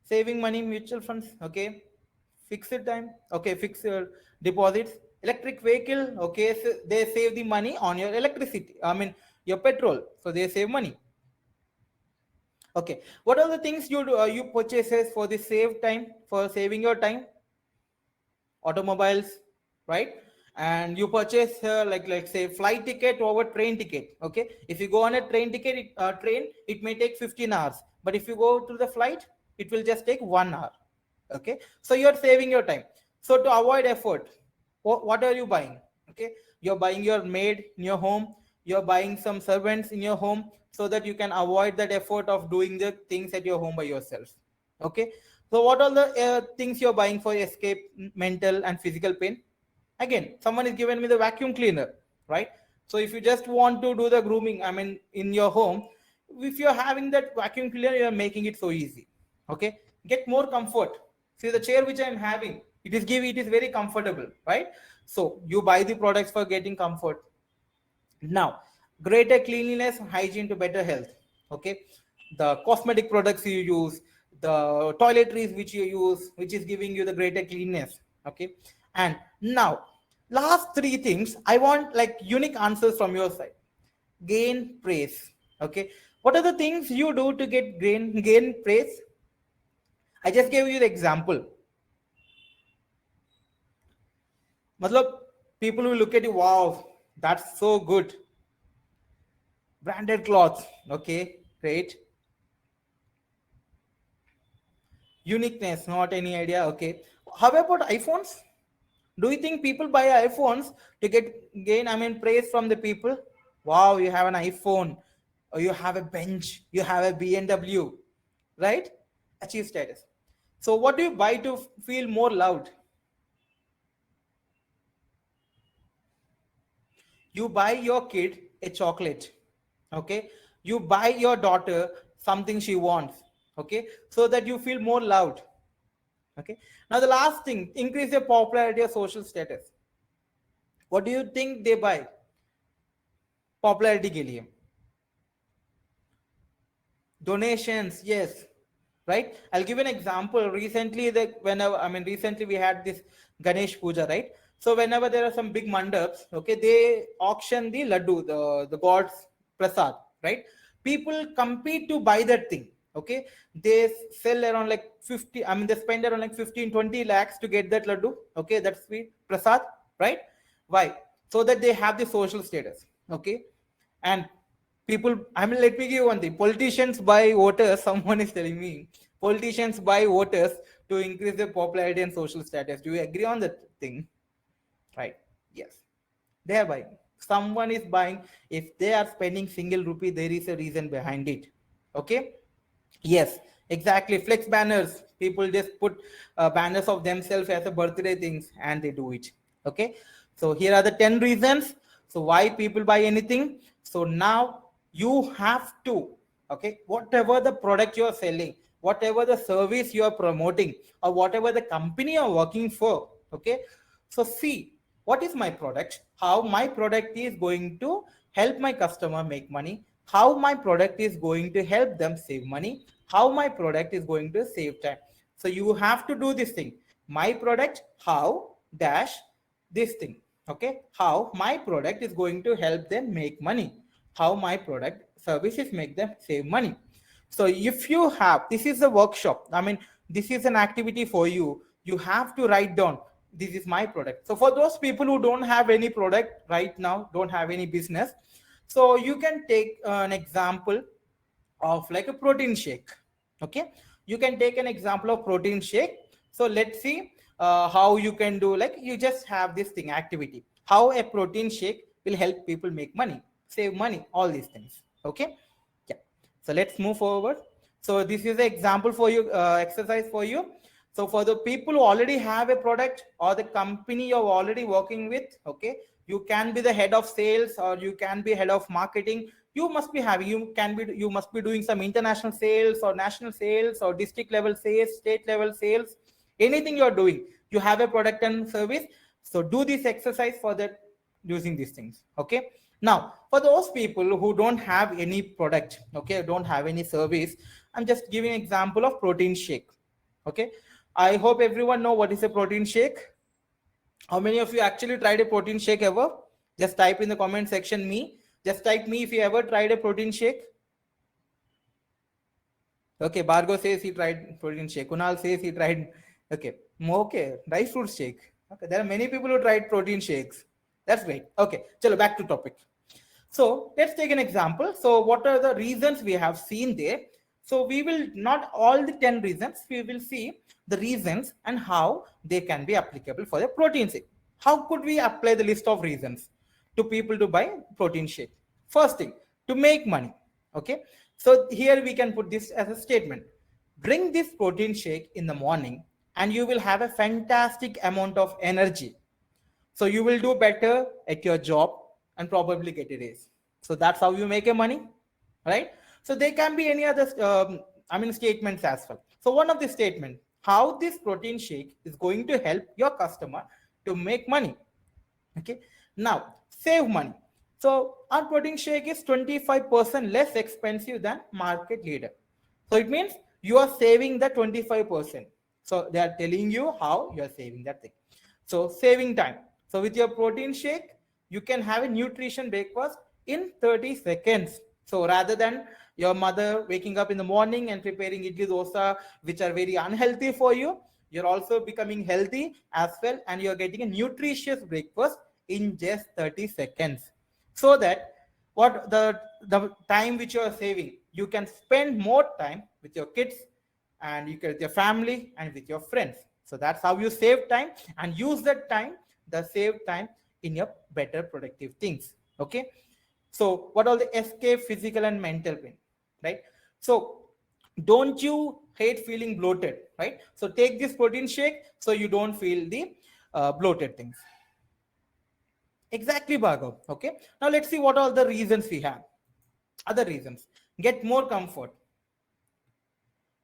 Saving money, mutual funds, okay. Fixed time, okay. Fixed deposits, electric vehicle, okay. So they save the money on your electricity, I mean your petrol, so they save money. Okay, what are the things you do, you purchases for the save time, for saving your time? Automobiles, right? And you purchase like say flight ticket over train ticket. Okay, if you go on a train ticket, train, it may take 15 hours, but if you go to the flight, it will just take 1 hour. Okay, so you're saving your time. So to avoid effort, what are you buying? Okay, you're buying your maid in your home, you're buying some servants in your home so that you can avoid that effort of doing the things at your home by yourself. Okay, so what are the things you're buying for escape mental and physical pain? Again, someone is given me the vacuum cleaner, right? So if you just want to do the grooming, I mean, in your home, if you're having that vacuum cleaner, you're making it so easy. Okay, get more comfort. See the chair which I'm having, it is very comfortable, right? So you buy the products for getting comfort. Now, greater cleanliness, hygiene to better health. Okay, the cosmetic products you use, the toiletries which you use, which is giving you the greater cleanness. Okay, and now last three things I want like unique answers from your side. Gain praise. Okay, what are the things you do to get gain praise? I just gave you the example. Matlab, people will look at you, wow, that's so good. Branded clothes. Okay, great. Uniqueness, not any idea. Okay, how about iPhones? Do you think people buy iPhones to gain, I mean, praise from the people? Wow, you have an iPhone, or you have a bench, you have a BMW, right? Achieve status. So what do you buy to feel more loved? You buy your kid a chocolate. Okay, you buy your daughter something she wants. Okay, so that you feel more loved. Okay, now the last thing, increase your popularity or social status. What do you think they buy? Popularity के लिए. Donations, yes, right? I'll give an example. Recently, recently we had this Ganesh Puja, right? So whenever there are some big mandaps, okay, they auction the laddu, the god's prasad, right? People compete to buy that thing. Okay, they sell around like 50. I mean, they spend around like 15-20 lakhs to get that laddu. Okay, that's sweet prasad, right? Why? So that they have the social status. Okay, and people, I mean, let me give you one thing. Politicians buy voters. Someone is telling me politicians buy voters to increase their popularity and social status. Do you agree on that thing? Right? Yes, they are buying. Someone is buying. If they are spending single rupee, there is a reason behind it. Okay. Yes, exactly. Flex banners. People just put banners of themselves as a birthday things and they do it. Okay. So here are the 10 reasons. So why people buy anything. So now you have to, okay, whatever the product you are selling, whatever the service you are promoting, or whatever the company you are working for. Okay. So see, what is my product? How my product is going to help my customer make money, how my product is going to help them save money, how my product is going to save time. So you have to do this thing. My product, how dash this thing. Okay, how my product is going to help them make money, how my product services make them save money. So if you have, this is a workshop, I mean, this is an activity for you. You have to write down, this is my product. So for those people who don't have any product right now, don't have any business, so you can take an example of like a protein shake. Okay, you can take an example of protein shake. So let's see how you can do, like, you just have this thing activity, how a protein shake will help people make money, save money, all these things. Okay, yeah, so let's move forward. So this is an example for you, exercise for you. So for the people who already have a product or the company you're already working with, okay, you can be the head of sales or you can be head of marketing. You must be having, you must be doing some international sales or national sales or district level sales, state level sales, anything you're doing, you have a product and service. So do this exercise for that, using these things. Okay, now for those people who don't have any product, okay, don't have any service, I'm just giving an example of protein shake. Okay, I hope everyone know what is a protein shake. How many of you actually tried a protein shake ever? Just type in the comment section me. Just type me if you ever tried a protein shake. Okay, Bargo says he tried protein shake. Kunal says he tried. Okay, okay, dry fruit shake. Okay, there are many people who tried protein shakes. That's great. Okay, chalo, back to topic. So let's take an example. So what are the reasons we have seen there? So we will not all the 10 reasons, we will see the reasons and how they can be applicable for the protein shake. How could we apply the list of reasons to people to buy protein shake? First thing, to make money. Okay, so here we can put this as a statement. Drink this protein shake in the morning and you will have a fantastic amount of energy. So you will do better at your job and probably get a raise. So that's how you make a money, right? So there can be any other, statements as well. So one of the statement, how this protein shake is going to help your customer to make money. Okay, now save money. So our protein shake is 25% less expensive than market leader. So it means you are saving the 25%. So they are telling you how you are saving that thing. So saving time. So with your protein shake, you can have a nutrition breakfast in 30 seconds. So rather than your mother waking up in the morning and preparing idli dosa, which are very unhealthy for you, you're also becoming healthy as well, and you're getting a nutritious breakfast in just 30 seconds. So that what the time which you are saving, you can spend more time with your kids and you can with your family and with your friends. So that's how you save time and use that time, the save time, in your better productive things. Okay, so what are the escape physical and mental pain, right? So don't you hate feeling bloated, right? So take this protein shake so you don't feel the bloated things. Exactly, Bhargav. Okay, now let's see what are the reasons we have. Other reasons: get more comfort.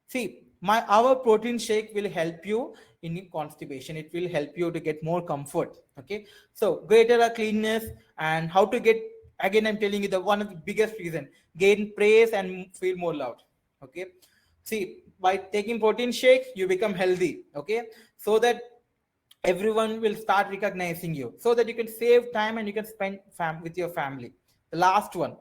See, our protein shake will help you in constipation. It will help you to get more comfort. Okay, so greater cleanness. And how to get, again I'm telling you, the one of the biggest reason, gain praise and feel more loud. Okay, see, by taking protein shake you become healthy. Okay, so that everyone will start recognizing you, so that you can save time and you can spend with your family. The last one,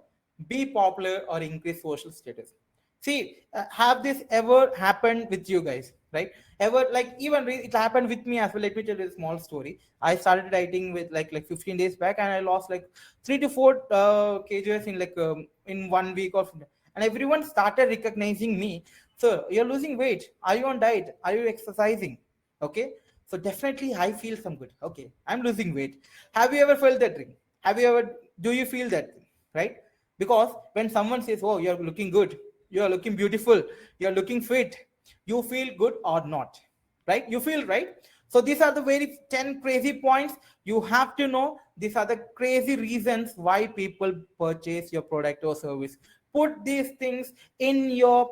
be popular or increase social status. See, have this ever happened with you guys, right? Ever, like, even it happened with me as well. Let me tell you a small story. I started writing with like 15 days back, and I lost like 3 to 4 kgs in in 1 week of, and everyone started recognizing me. So you're losing weight, are you on diet, are you exercising? Okay, so definitely I feel some good. Okay, I'm losing weight. Have you ever felt that thing? Have you ever, do you feel that thing? Right? Because when someone says, oh, you're looking good, you're looking beautiful, you're looking fit, you feel good or not, right? You feel, right? So these are the very 10 crazy points you have to know. These are the crazy reasons why people purchase your product or service. Put these things in your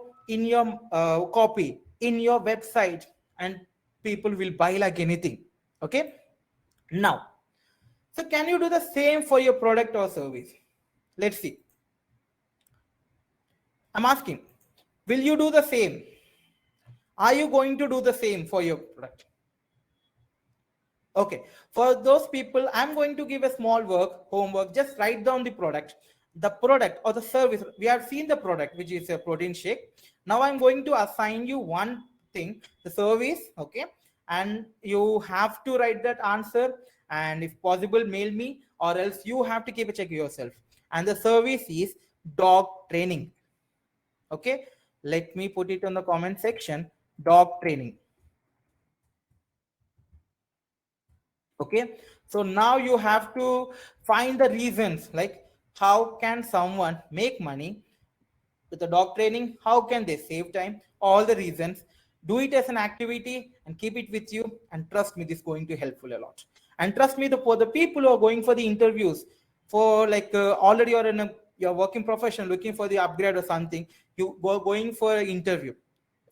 copy, in your website, and people will buy like anything. Okay, now, so can you do the same for your product or service? Let's see. I'm asking, will you do the same? Are you going to do the same for your product? Okay, for those people, I'm going to give a small homework. Just write down the product or the service. We have seen the product, which is a protein shake. Now I'm going to assign you one thing, the service. Okay, and you have to write that answer, and if possible, mail me, or else you have to keep a check yourself. And the service is dog training. Okay, let me put it on the comment section. Dog training. Okay, so now you have to find the reasons, like how can someone make money with the dog training, how can they save time, all the reasons. Do it as an activity and keep it with you, and trust me, this is going to helpful a lot. And trust me, for the people who are going for the interviews, for already you're in a your working profession looking for the upgrade or something, you go going for an interview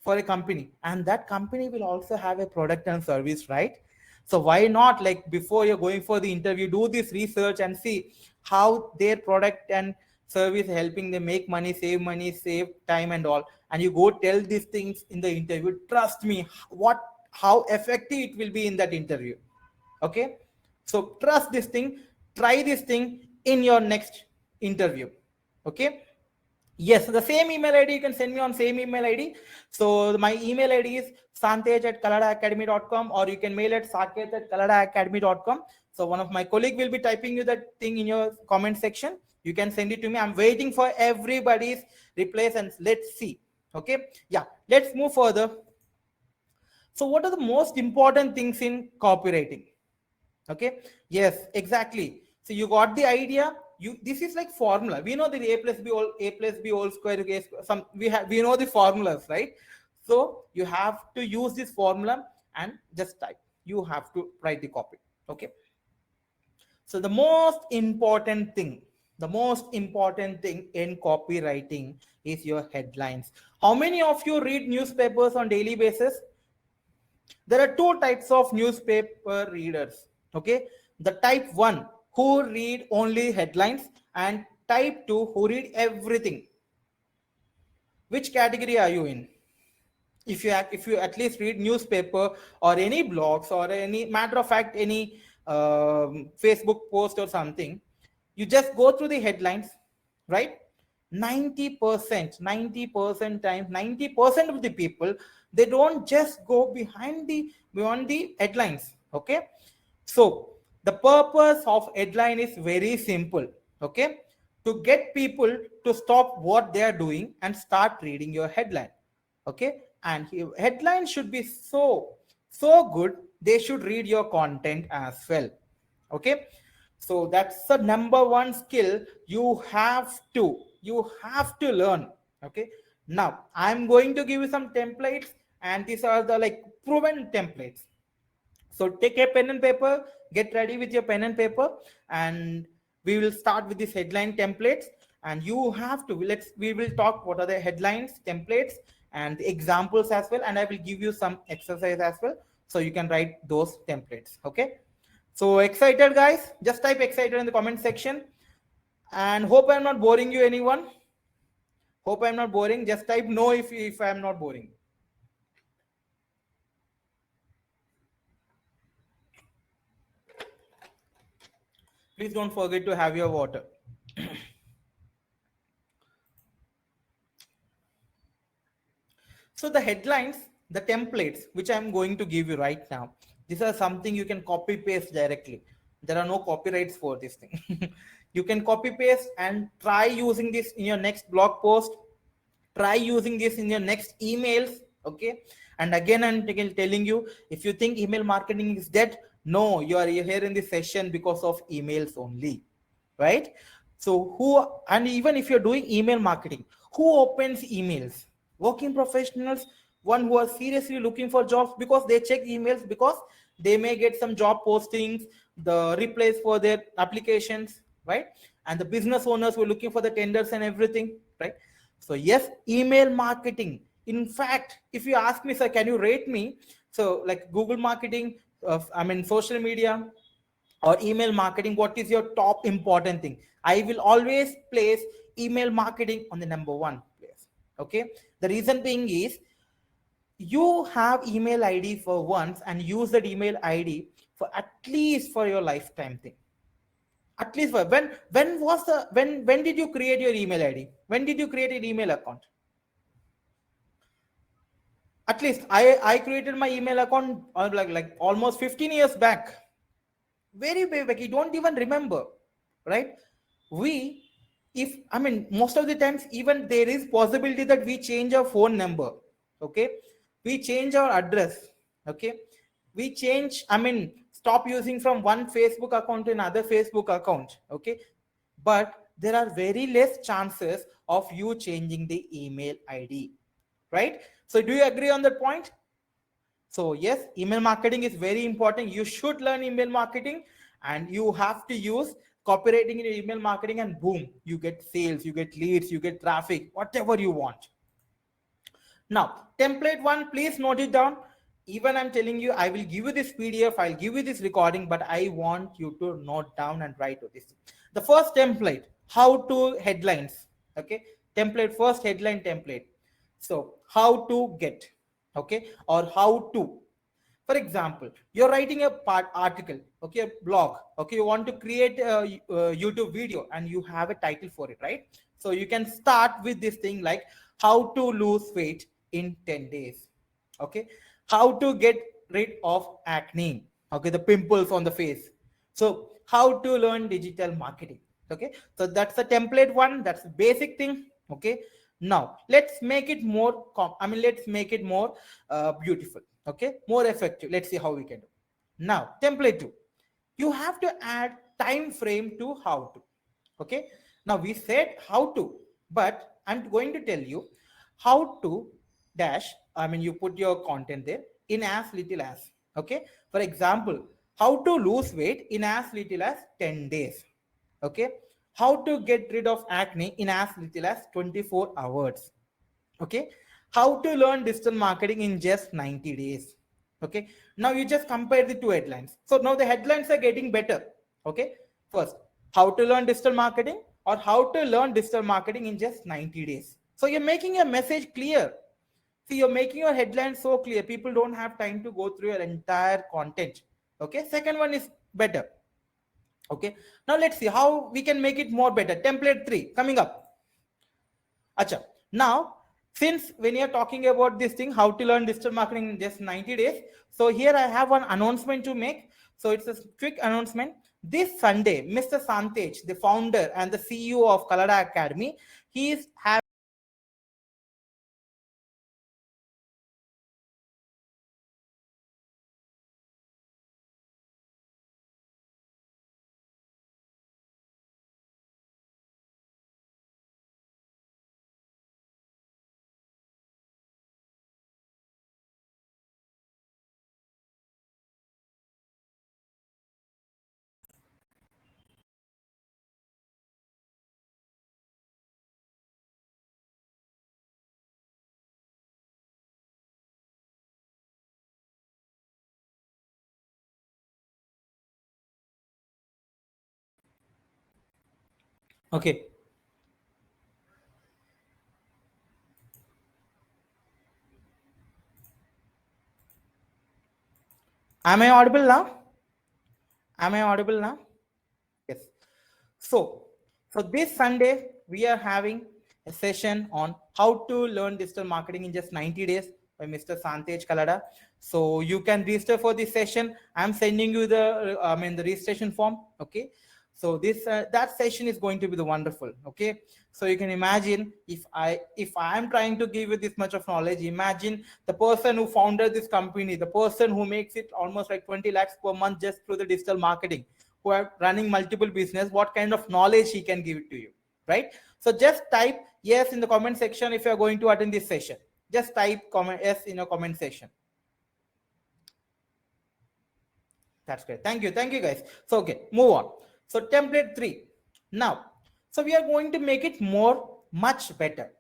for a company, and that company will also have a product and service, right? So why not, like, before you're going for the interview, do this research and see how their product and service helping them make money, save time and all, and you go tell these things in the interview. Trust me, how effective it will be in that interview. Okay, so trust this thing, try this thing in your next interview. Okay, yes, the same email ID, you can send me on same email ID. So my email ID is santej@kalladaacademy.com, or you can mail at saket@kalladaacademy.com. So one of my colleague will be typing you that thing in your comment section. You can send it to me. I'm waiting for everybody's replies, and let's see. Okay, yeah, let's move further. So what are the most important things in copywriting? Okay, yes, exactly. So you got the idea, this is like formula. We know that a plus b whole square some we know the formulas, right? So you have to use this formula and just type. You have to write the copy. Okay. So the most important thing in copywriting is your headlines. How many of you read newspapers on daily basis? There are two types of newspaper readers. Okay. The type one who read only headlines, and type two who read everything. Which category are you in? If you at least read newspaper or any blogs or any matter of fact any Facebook post or something, you just go through the headlines, right? 90% time, 90% of the people, they don't just go beyond the headlines. Okay. So the purpose of headline is very simple. Okay. To get people to stop what they are doing and start reading your headline. Okay. And headline should be so good, they should read your content as well. Okay. So that's the number one skill you have to learn. Okay. Now I'm going to give you some templates, and these are the like proven templates. So take a pen and paper, get ready with your pen and paper, and we will start with this headline templates. And you have to, we will talk what are the headlines, templates, and the examples as well. And I will give you some exercise as well, so you can write those templates. Okay. So excited, guys? Just type excited in the comment section. And hope I'm not boring you, anyone. Hope I'm not boring. Just type no if I'm not boring. Please don't forget to have your water. So the headlines, the templates, which I'm going to give you right now, these are something you can copy paste directly. There are no copyrights for this thing. You can copy paste and try using this in your next blog post. Try using this in your next emails. Okay. And again, I'm telling you, if you think email marketing is dead, no, you are here in this session because of emails only, right? So and even if you're doing email marketing, who opens emails? Working professionals, one who are seriously looking for jobs, because they check emails because they may get some job postings, the replies for their applications, right? And the business owners who are looking for the tenders and everything, right? So yes, email marketing. In fact, if you ask me, sir, can you rate me? So like Google marketing, social media or email marketing, what is your top important thing? I will always place email marketing on the number one place. Okay. The reason being is, you have email ID for once and use that email ID for at least for your lifetime thing. At least for when did you create your email ID? When did you create an email account? At least I created my email account like almost 15 years back. Very way back. You don't even remember, right? We, if most of the times, even there is possibility that we change our phone number. Okay. We change our address. Okay. We change, stop using from one Facebook account to another Facebook account. Okay. But there are very less chances of you changing the email ID, right? So do you agree on that point? So yes, email marketing is very important. You should learn email marketing, and you have to use copywriting in your email marketing, and boom, you get sales, you get leads, you get traffic, whatever you want. Now, template one, please note it down. Even I'm telling you, I will give you this PDF, I'll give you this recording, but I want you to note down and write this. The first template, how to headlines. Okay, template first, headline template. So how to get, okay, or how to. For example, you're writing a article, okay, a blog, okay, you want to create a YouTube video, and you have a title for it, right? So you can start with this thing like how to lose weight in 10 days. Okay. How to get rid of acne. Okay. The pimples on the face. So how to learn digital marketing. Okay. So that's the template one. That's the basic thing. Okay. Now let's make it more, let's make it more beautiful. Okay. More effective. Let's see how we can do. Now, template two. You have to add time frame to how to. Okay, now we said how to, but I'm going to tell you how to dash, I mean, you put your content there in as little as, okay, for example, how to lose weight in as little as 10 days. Okay, how to get rid of acne in as little as 24 hours. Okay, how to learn digital marketing in just 90 days. Okay, now you just compare the two headlines. So now the headlines are getting better. Okay, first, how to learn digital marketing, or how to learn digital marketing in just 90 days. So you're making your message clear. See, you're making your headline so clear, people don't have time to go through your entire content. Okay, second one is better. Okay, now let's see how we can make it more better. Template 3 coming up. Acha. Now, since when you're talking about this thing, how to learn digital marketing in just 90 days, so here I have one announcement to make. So it's a quick announcement. This Sunday, Mr. Santej, the founder and the CEO of Kallada Academy, he is having. Okay, am I audible now? Am I audible now? Yes. So, so this Sunday we are having a session on how to learn digital marketing in just 90 days by Mr. Santej Kallada. So you can register for this session. I'm sending you the the registration form. Okay. So this that session is going to be the wonderful. Okay. So you can imagine, if I am trying to give you this much of knowledge, imagine the person who founded this company, the person who makes it almost like 20 lakhs per month just through the digital marketing, who are running multiple business, what kind of knowledge he can give it to you, right? So just type yes in the comment section if you are going to attend this session. Just type comment yes in a comment section. That's great. Thank you guys. So okay, move on. So template 3 now. So we are going to make it more much better.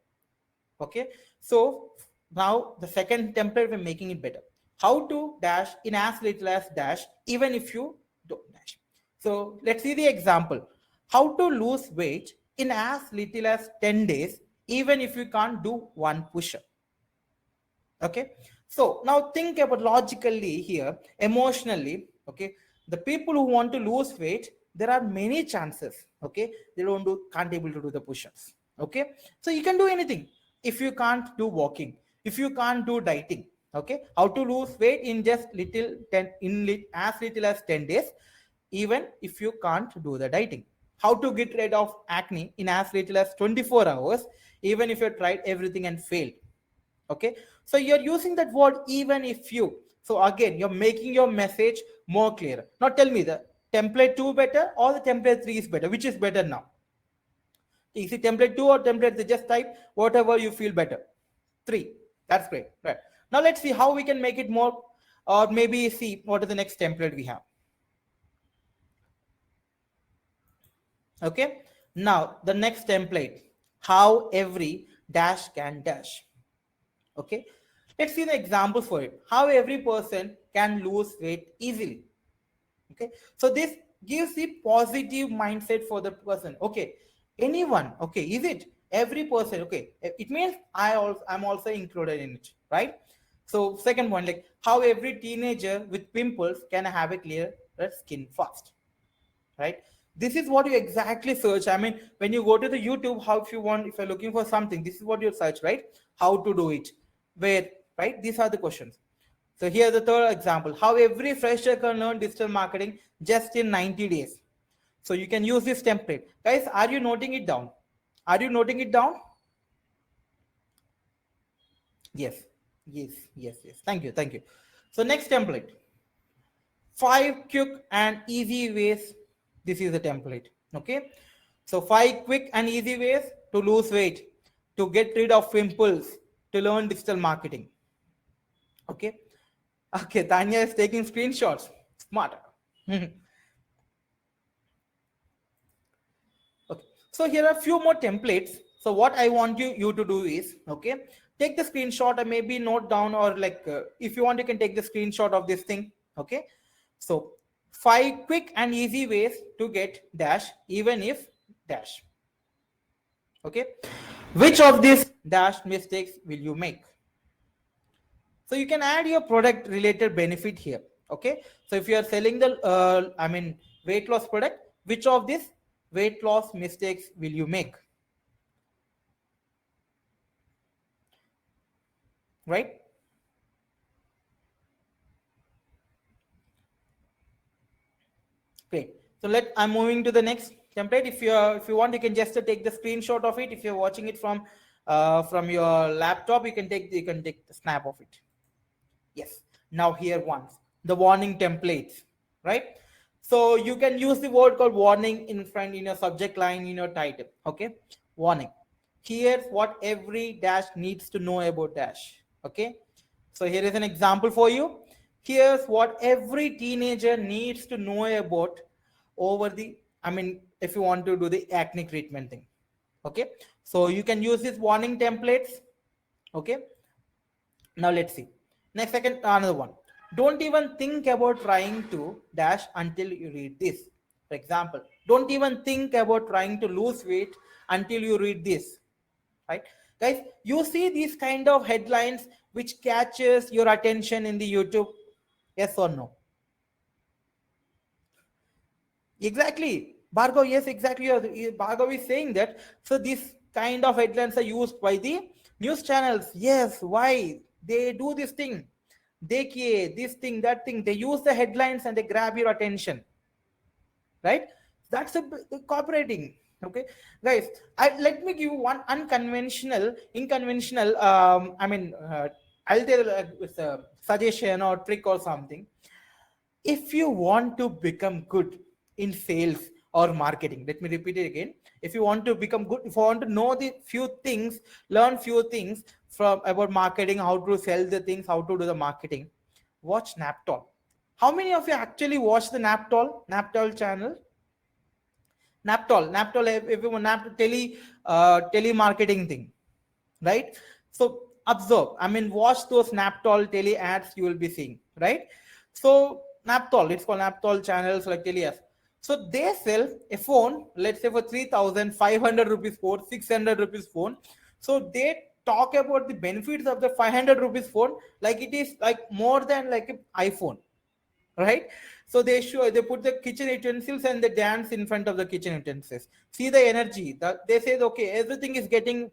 Okay, so now the second template, we're making it better. How to dash in as little as dash, even if you don't dash. So let's see the example. How to lose weight in as little as 10 days, even if you can't do one push-up. Okay, so now think about logically here, emotionally. Okay, the people who want to lose weight, there are many chances. Okay, they can't able to do the push-ups. Okay, so you can do anything. If you can't do walking, if you can't do dieting, okay, how to lose weight in just as little as 10 days, even if you can't do the dieting. How to get rid of acne in as little as 24 hours, even if you tried everything and failed. Okay, so you're using that word even if you. So again, you're making your message more clear. Now tell me, the template 2 better or the template 3 is better? Which is better now? Is it template 2 or template 3? Just type whatever you feel better. 3. That's great. Right. Now let's see how we can make it more, or maybe see what is the next template we have. Okay, now the next template, how every dash can dash. Okay, let's see the example for it, how every person can lose weight easily. Okay, so this gives the positive mindset for the person. Okay, anyone, okay, is it every person? Okay, it means I'm also included in it, right? So second one, like how every teenager with pimples can have a clear skin fast, right? This is what you exactly search. I mean, when you go to the YouTube, how, if you want, if you're looking for something, this is what you search, right? How to do it, where, right? These are the questions. So here the third example, how every fresher can learn digital marketing just in 90 days. So you can use this template. Guys, are you noting it down? Are you noting it down? Yes, yes. Thank you. So next template, 5 quick and easy ways. This is the template. Okay, So 5 quick and easy ways to lose weight, to get rid of pimples, to learn digital marketing. Okay. Okay, Tanya is taking screenshots. Smart. Okay. So here are a few more templates. So what I want you to do is, okay, take the screenshot and maybe note down, or like if you want, you can take the screenshot of this thing. Okay. So 5 quick and easy ways to get dash even if dash. Okay. Which of these dash mistakes will you make? So you can add your product related benefit here. Okay. So if you are selling the, weight loss product, which of these weight loss mistakes will you make? Right. Great. So I'm moving to the next template. If you want, you can just take the screenshot of it. If you're watching it from your laptop, you can take the snap of it. Yes. Now here once the warning templates, right? So you can use the word called warning in front in your subject line in your title. Okay. Warning. Here's what every dash needs to know about dash. Okay. So here is an example for you. Here's what every teenager needs to know about over the, if you want to do the acne treatment thing. Okay. So you can use these warning templates. Okay. Now let's see. Next, second, another one. Don't even think about trying to dash until you read this. For example, don't even think about trying to lose weight until you read this. Right, guys? You see these kind of headlines which catches your attention in the YouTube. Yes or no? Exactly. Bhargav, yes, exactly. Bhargav is saying that. So these kind of headlines are used by the news channels. Yes, why? They do this thing. Dekhiye, this thing, that thing. They use the headlines and they grab your attention. Right? That's the copywriting. Okay, guys. Let me give you one inconventional. I'll tell with a suggestion or trick or something. If you want to become good in sales or marketing, let me repeat it again. If you want to become good, if you want to know the few things, learn few things from about marketing, how to sell the things, how to do the marketing, watch Naptol. How many of you actually watch the Naptol channel? Naptol, everyone, Naptol telemarketing thing, right? So observe, watch those Naptol tele ads you will be seeing, right? So Naptol, it's called Naptol channels like tele. So they sell a phone, let's say for 3,500 rupees phone, 600 rupees phone. So they talk about the benefits of the 500 rupees phone like it is like more than like an iPhone, right? So they put the kitchen utensils and they dance in front of the kitchen utensils. See the energy that they say, okay, everything is getting,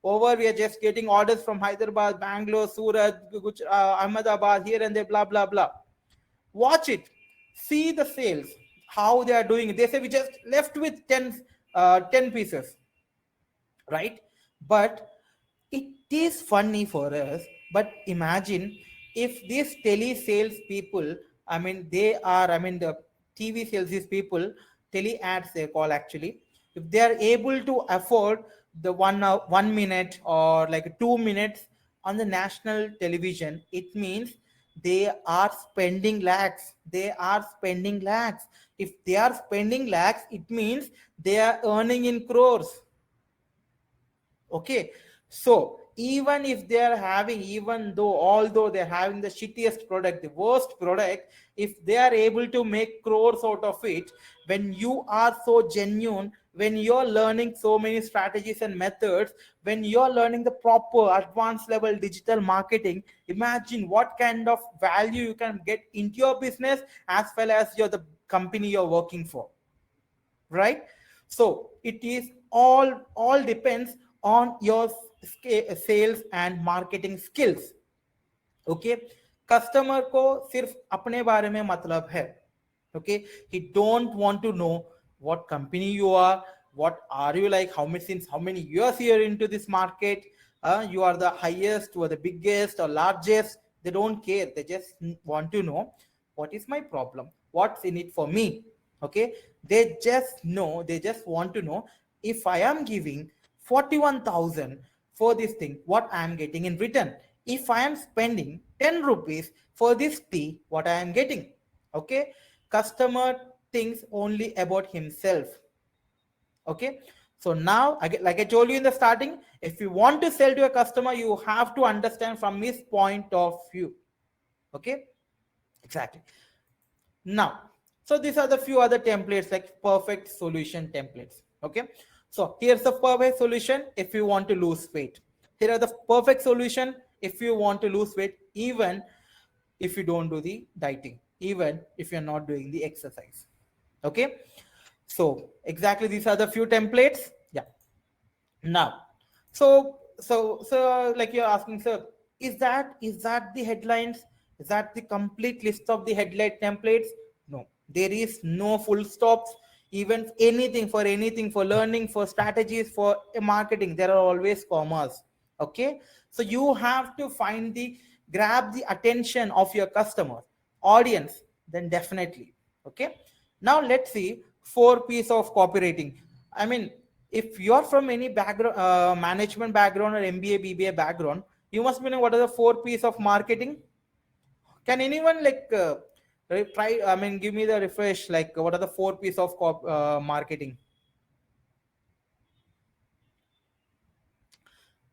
over. We are just getting orders from Hyderabad, Bangalore, Surat, Ahmedabad, here and there, blah blah blah. Watch it, see the sales, how they are doing. They say we just left with 10 pieces, right? But it is funny for us. But imagine if these tele sales people, they are, the TV sales, these people, tele ads they call actually, if they are able to afford the 1 minute or like 2 minutes on the national television, it means they are spending lakhs. They are spending lakhs. If they are spending lakhs, it means they are earning in crores. Okay, so even if they are having, even though although they're having the shittiest product, the worst product, if they are able to make crores out of it, when you are so genuine, when you're learning so many strategies and methods, when you're learning the proper advanced level digital marketing, imagine what kind of value you can get into your business as well as you're the company you're working for, right? So it is all depends on your sales and marketing skills. Okay, customer को सिर्फ अपने बारे में मतलब है. Okay, he don't want to know what company you are, what are you like, how many years you're into this market, you are the highest or the biggest or largest. They don't care. They just want to know what is my problem, what's in it for me. Okay, they just want to know, if I am giving 41,000 for this thing, what I am getting in return. If I am spending 10 rupees for this tea, what I am getting. Okay, customer thinks only about himself. Okay, so now like I told you in the starting, if you want to sell to a customer, you have to understand from his point of view. Okay, exactly. Now, so these are the few other templates like perfect solution templates. Okay, so here's the perfect solution if you want to lose weight. Here are the perfect solution if you want to lose weight, even if you don't do the dieting, even if you're not doing the exercise. Okay, so exactly these are the few templates. Yeah. Now, like you're asking, sir, is that the headlines? Is that the complete list of the headline templates? No, there is no full stops. Even anything for learning, for strategies, for marketing, there are always commas. Okay, so you have to grab the attention of your customer audience. Then definitely. Okay, now let's see four piece of copywriting. I mean, if you're from any background, management background or MBA, BBA background, you must be knowing what are the four P's of marketing. Can anyone like try? I mean, give me the refresh. Like, what are the four P's of marketing?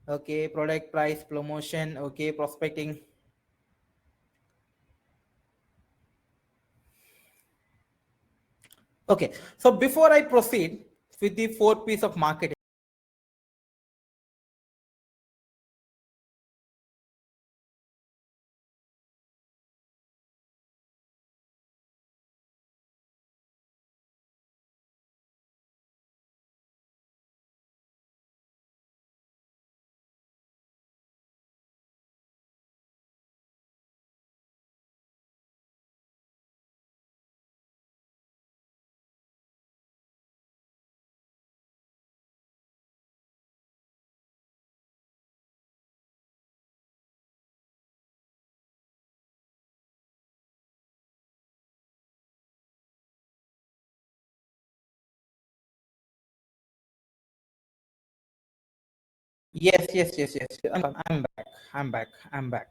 Okay, product, price, promotion. Okay, prospecting. Okay, so before I proceed with the four P's of marketing. Yes, yes, yes, yes. I'm back. I'm back. I'm back.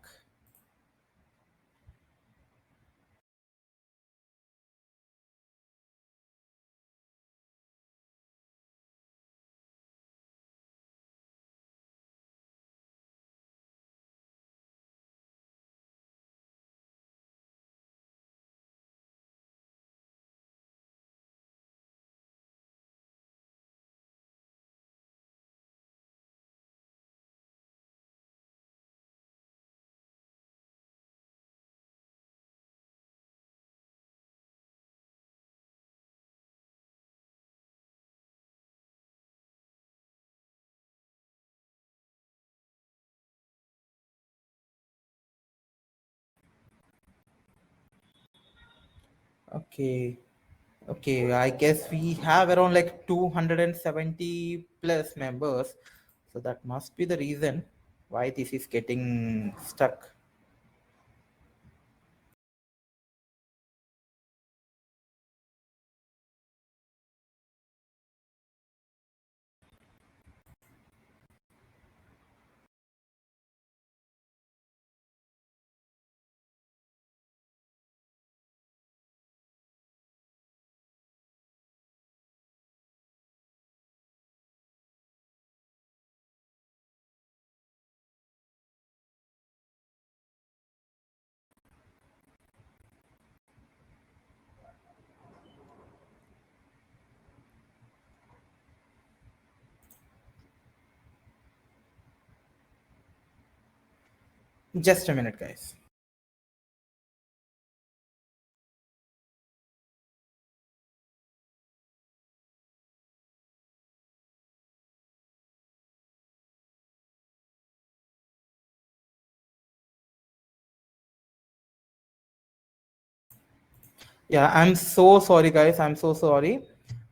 Okay. Okay, I guess we have around like 270 plus members. So that must be the reason why this is getting stuck. Just a minute, guys. Yeah, I'm so sorry, guys. I'm so sorry.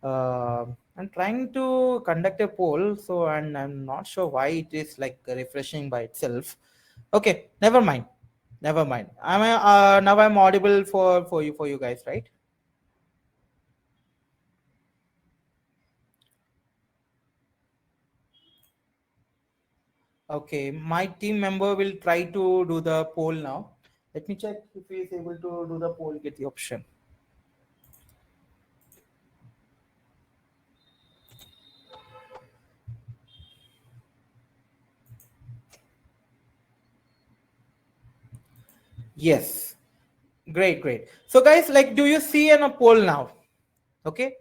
Uh, I'm trying to conduct a poll, so and I'm not sure why it is like refreshing by itself. Okay, never mind. Never mind. Now I'm audible for you guys, right? Okay, my team member will try to do the poll now. Let me check if he is able to do the poll, get the option. Yes. Great, great. So guys, like, do you see a poll now? Okay.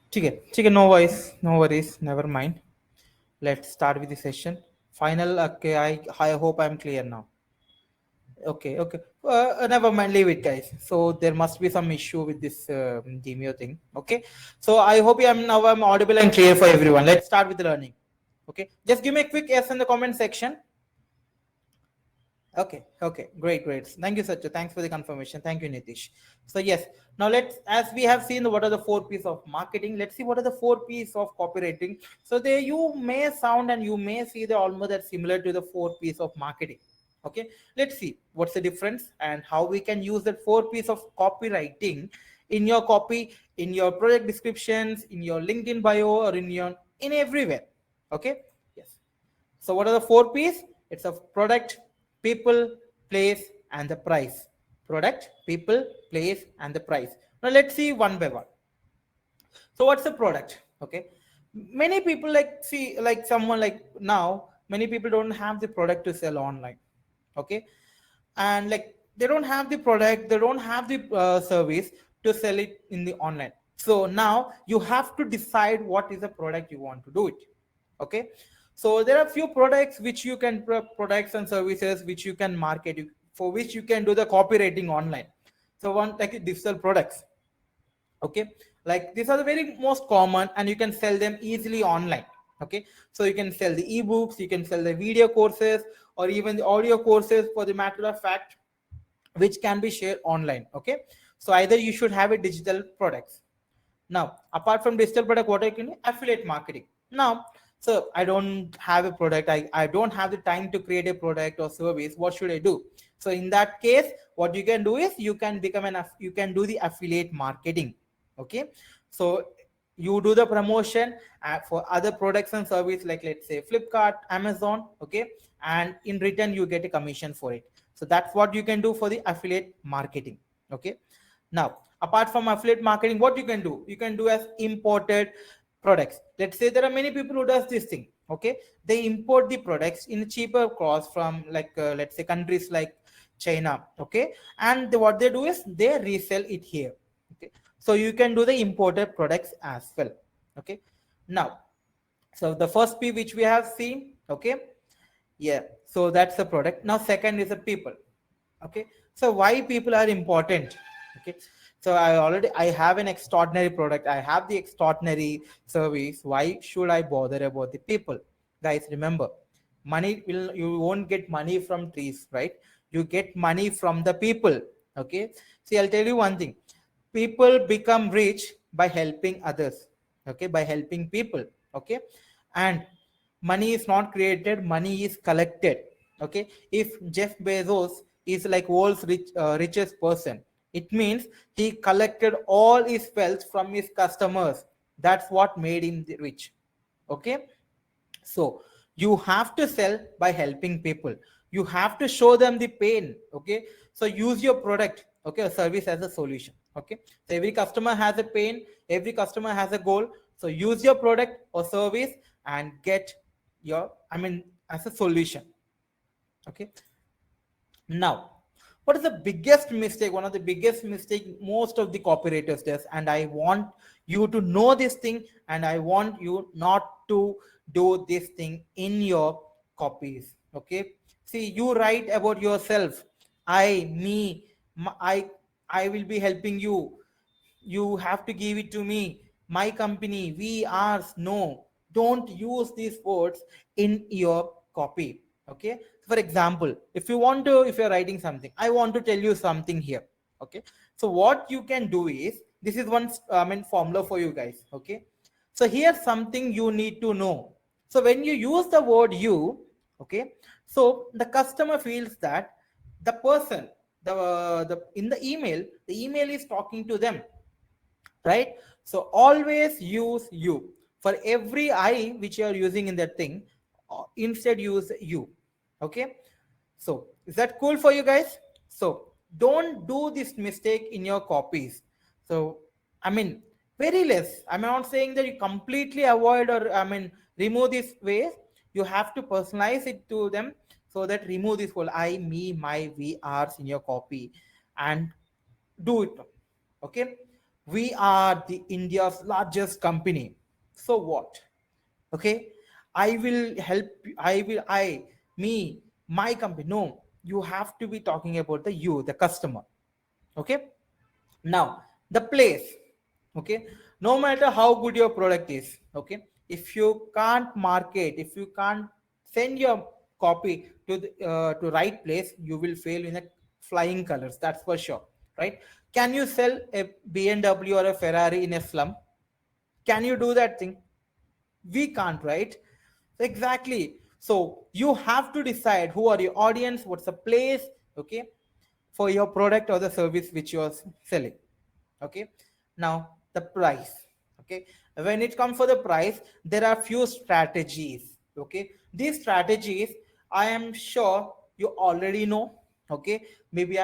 ठीक है, no worries, never mind. Let's start with the session. Final, okay, I hope I'm clear now. Okay, okay. Never mind, leave it, guys. So there must be some issue with this Demio thing. Okay. So I hope I'm audible and clear for everyone. Let's start with the learning. Okay. Just give me a quick yes in the comment section. Okay, okay, great, great. Thank you, Satya. Thanks for the confirmation. Thank you, Nitish. So yes, now as we have seen what are the 4 P's of marketing, let's see what are the 4 P's of copywriting. So there you may sound and you may see the almost that similar to the 4 P's of marketing. Okay, let's see what's the difference and how we can use that 4 P's of copywriting in your copy, in your project descriptions, in your LinkedIn bio, or in everywhere. Okay, yes. So what are the 4 P's? It's a product, people, place, and the price. Product, people, place, and the price. Now let's see one by one. So what's the product? Okay. Many people like someone like now, many people don't have the product to sell online. Okay. And like they don't have the product, they don't have the service to sell it in the online. So now you have to decide what is the product you want to do it. Okay, so there are few products which you can products and services which you can market, for which you can do the copywriting online. So one like digital products. Okay, like these are the very most common and you can sell them easily online. Okay, so you can sell the ebooks, you can sell the video courses, or even the audio courses for the matter of fact, which can be shared online. Okay, so either you should have a digital products. Now, apart from digital product, what I can do? Affiliate marketing. Now, so I don't have a product. I don't have the time to create a product or service. What should I do? So in that case, what you can do is you can you can do the affiliate marketing. Okay. So you do the promotion for other products and service, like let's say Flipkart, Amazon. Okay. And in return, you get a commission for it. So that's what you can do for the affiliate marketing. Okay. Now, apart from affiliate marketing, what you can do? You can do as imported products. Let's say there are many people who does this thing. Okay, they import the products in a cheaper cost from like let's say countries like China. Okay, and what they do is they resell it here. Okay, so you can do the imported products as well. Okay, now, so the first P which we have seen. Okay, yeah, so that's the product. Now second is the people. Okay, so why people are important? Okay, so I have an extraordinary product, I have the extraordinary service. Why should I bother about the people? Guys, remember, you won't get money from trees, right? You get money from the people. Okay, see, I'll tell you one thing. People become rich by helping others. Okay, by helping people. Okay, and money is not created, money is collected. Okay, if Jeff Bezos is like world's richest person, it means he collected all his wealth from his customers. That's what made him rich. Okay, so you have to sell by helping people. You have to show them the pain. Okay, so use your product, okay, or service as a solution. Okay, so every customer has a pain, every customer has a goal. So use your product or service and get your, I mean, as a solution. Okay. Now, what is the biggest mistake? One of the biggest mistake most of the copywriters does, and I want you to know this thing, and I want you not to do this thing in your copies. Okay. See, you write about yourself. I, me, I will be helping you. You have to give it to me. My company, we, ours. No, don't use these words in your copy. Okay. For example, if you want to, if you're writing something, I want to tell you something here. Okay. So what you can do is, this is one formula for you guys. Okay. So here's something you need to know. So when you use the word you, okay, so the customer feels that the person, the in the email is talking to them, right? So always use you for every I which you are using in that thing. Instead use you. Okay. So is that cool for you guys? So don't do this mistake in your copies. So I mean, very less. I'm not saying that you completely avoid or remove this way. You have to personalize it to them, so that remove this whole I, me, my, we, ours in your copy, and do it. Okay. We are the India's largest company. So what? Okay. I will help I, me, my company. No, you have to be talking about the you, the customer. Okay. Now the place. Okay. No matter how good your product is, okay, if you can't market, if you can't send your copy to the to right place, you will fail in a flying colors, that's for sure. Right? Can you sell a BMW or a Ferrari in a slum? Can you do that thing? We can't, right? Exactly. So you have to decide who are your audience, what's the place, okay, for your product or the service which you are selling. Okay. Now the price. Okay. When it comes for the price, there are few strategies. Okay. These strategies, I am sure you already know. Okay. Maybe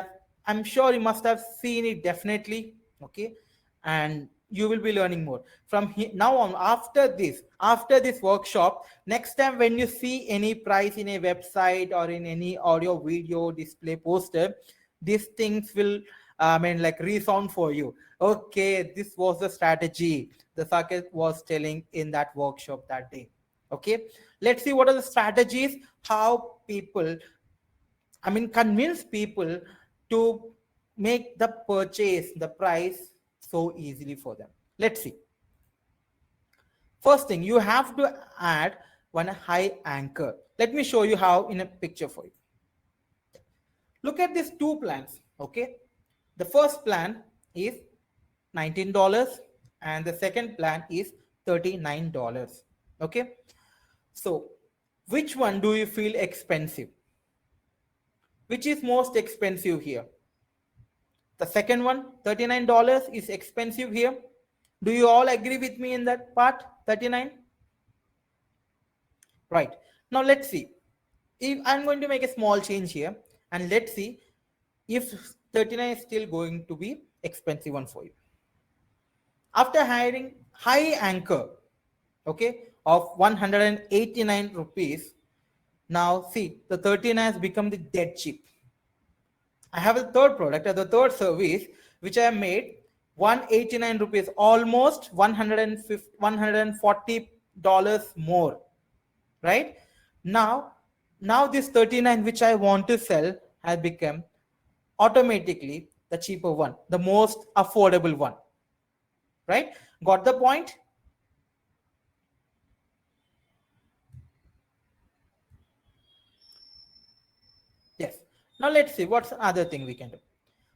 I'm sure you must have seen it definitely. Okay. And you will be learning more from now on. After this workshop, next time when you see any price in a website or in any audio video display poster, these things will like resound for you. Okay, this was the strategy the Saket was telling in that workshop that day. Okay, let's see what are the strategies, how people, convince people to make the purchase, the price so easily for them. Let's see. First thing, you have to add one high anchor. Let me show you how in a picture for you. Look at these two plans. Okay, the first plan is $19 and the second plan is $39. Okay, so which one do you feel expensive? Which is most expensive here? The second one, $39 is expensive here. Do you all agree with me in that part? 39. Right. Now let's see. If I'm going to make a small change here, and let's see if 39 is still going to be expensive one for you. After hiring high anchor, okay, of 189 rupees, now see the 39 has become the dead cheap. I have a third product, the third service, which I have made 189 rupees, almost 150, $140 more. Right? Now this 39 which I want to sell has become automatically the cheaper one, the most affordable one. Right? Got the point? Yes. Now let's see what's another thing we can do.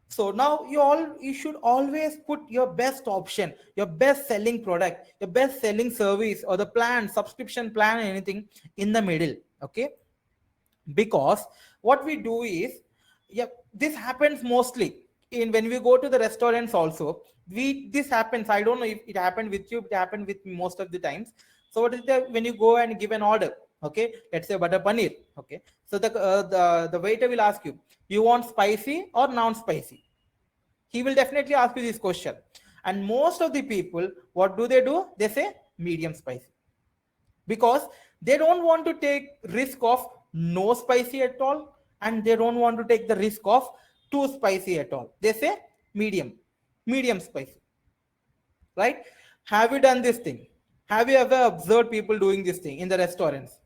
So now you should always put your best option, your best selling product, your best selling service or the plan, subscription plan, anything in the middle. Okay. Because what we do is, yeah, this happens mostly in when we go to the restaurants also. This happens. I don't know if it happened with you, it happened with me most of the times. So what is the, when you go and give an order, okay, let's say butter paneer, okay, so the waiter will ask you, you want spicy or non-spicy? He will definitely ask you this question. And most of the people, what do? They say medium spicy, because They don't want to take risk of no spicy at all, and they don't want to take the risk of too spicy at all. They say medium, medium spicy, right? Have you done this thing? Have you ever observed people doing this thing in the restaurants?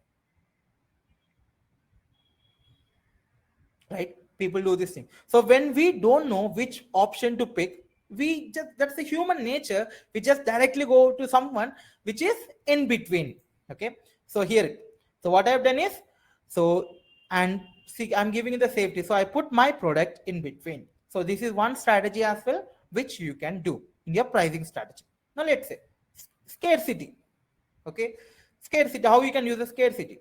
Right, people do this thing. So when we don't know which option to pick, we just, that's the human nature, we just directly go to someone which is in between. Okay, so here, so what I've done is, so, and see, I'm giving you the safety, so I put my product in between. So this is one strategy as well which you can do in your pricing strategy. Now let's say scarcity. Okay, scarcity, how you can use the scarcity.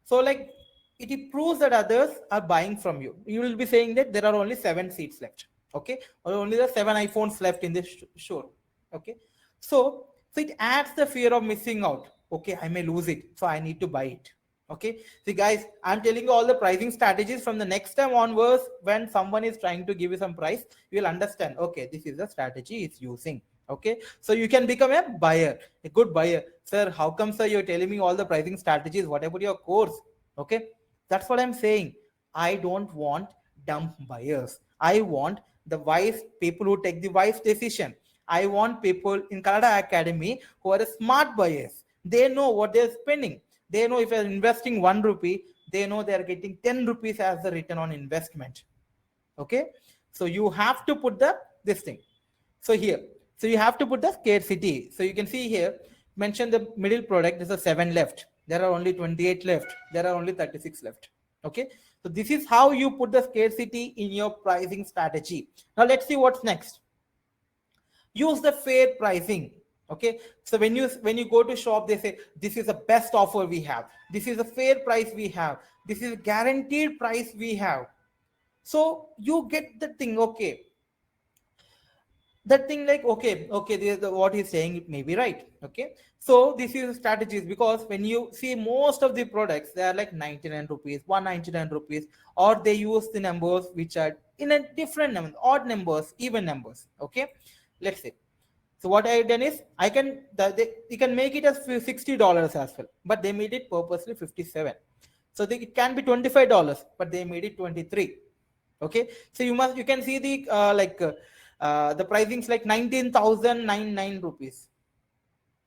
So like, it proves that others are buying from you. You will be saying that there are only 7 seats left, okay, or only the 7 iPhones left in this store. Okay, so it adds the fear of missing out. Okay, I may lose it, so I need to buy it. Okay, see guys, I'm telling you all the pricing strategies. From the next time onwards, when someone is trying to give you some price, you will understand, okay, this is the strategy it's using. Okay, so you can become a buyer, a good buyer. Sir, how come, sir, you're telling me all the pricing strategies? What about your course? Okay, that's what I'm saying. I don't want dumb buyers. I want the wise people who take the wise decision. I want people in Kallada Academy who are smart buyers. They know what they're spending. They know if they're investing 1 rupee, they know they're getting 10 rupees as the return on investment. Okay, so you have to put the this thing. So here, so you have to put the scarcity. So you can see here, mention the middle product. There's a 7 left, there are only 28 left, there are only 36 left. Okay, so this is how you put the scarcity in your pricing strategy. Now let's see what's next. Use the fair pricing. Okay, so when you go to shop, they say this is the best offer we have, this is a fair price we have, this is a guaranteed price we have. So you get the thing. Okay, that thing, like, okay, what he's saying, it may be right. Okay, so this is strategies, because when you see most of the products, they are like 99 rupees, 199 rupees, or they use the numbers which are in a different number, odd numbers, even numbers. Okay, let's say, so what I've done is, I can you can make it as $60 as well, but they made it purposely 57. So it can be $25, but they made it 23. Okay, so you can see the the pricings like 19,099 rupees.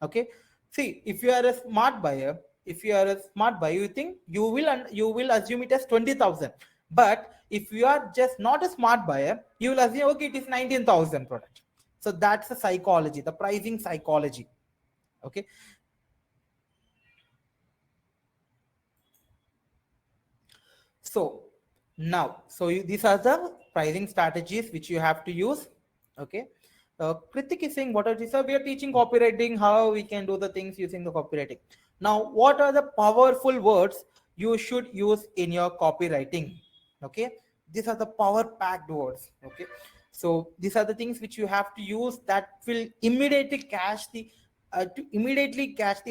Okay, see, if you are a smart buyer, you think you will assume it as 20,000. But if you are just not a smart buyer, you will assume, okay, it is 19,000 product. So that's the psychology, the pricing psychology. Okay, so now, these are the pricing strategies which you have to use. Okay, Kritik is saying, what are these? We are teaching copywriting, how we can do the things using the copywriting. Now, what are the powerful words you should use in your copywriting? Okay, these are the power packed words. Okay, so these are the things which you have to use that will immediately catch the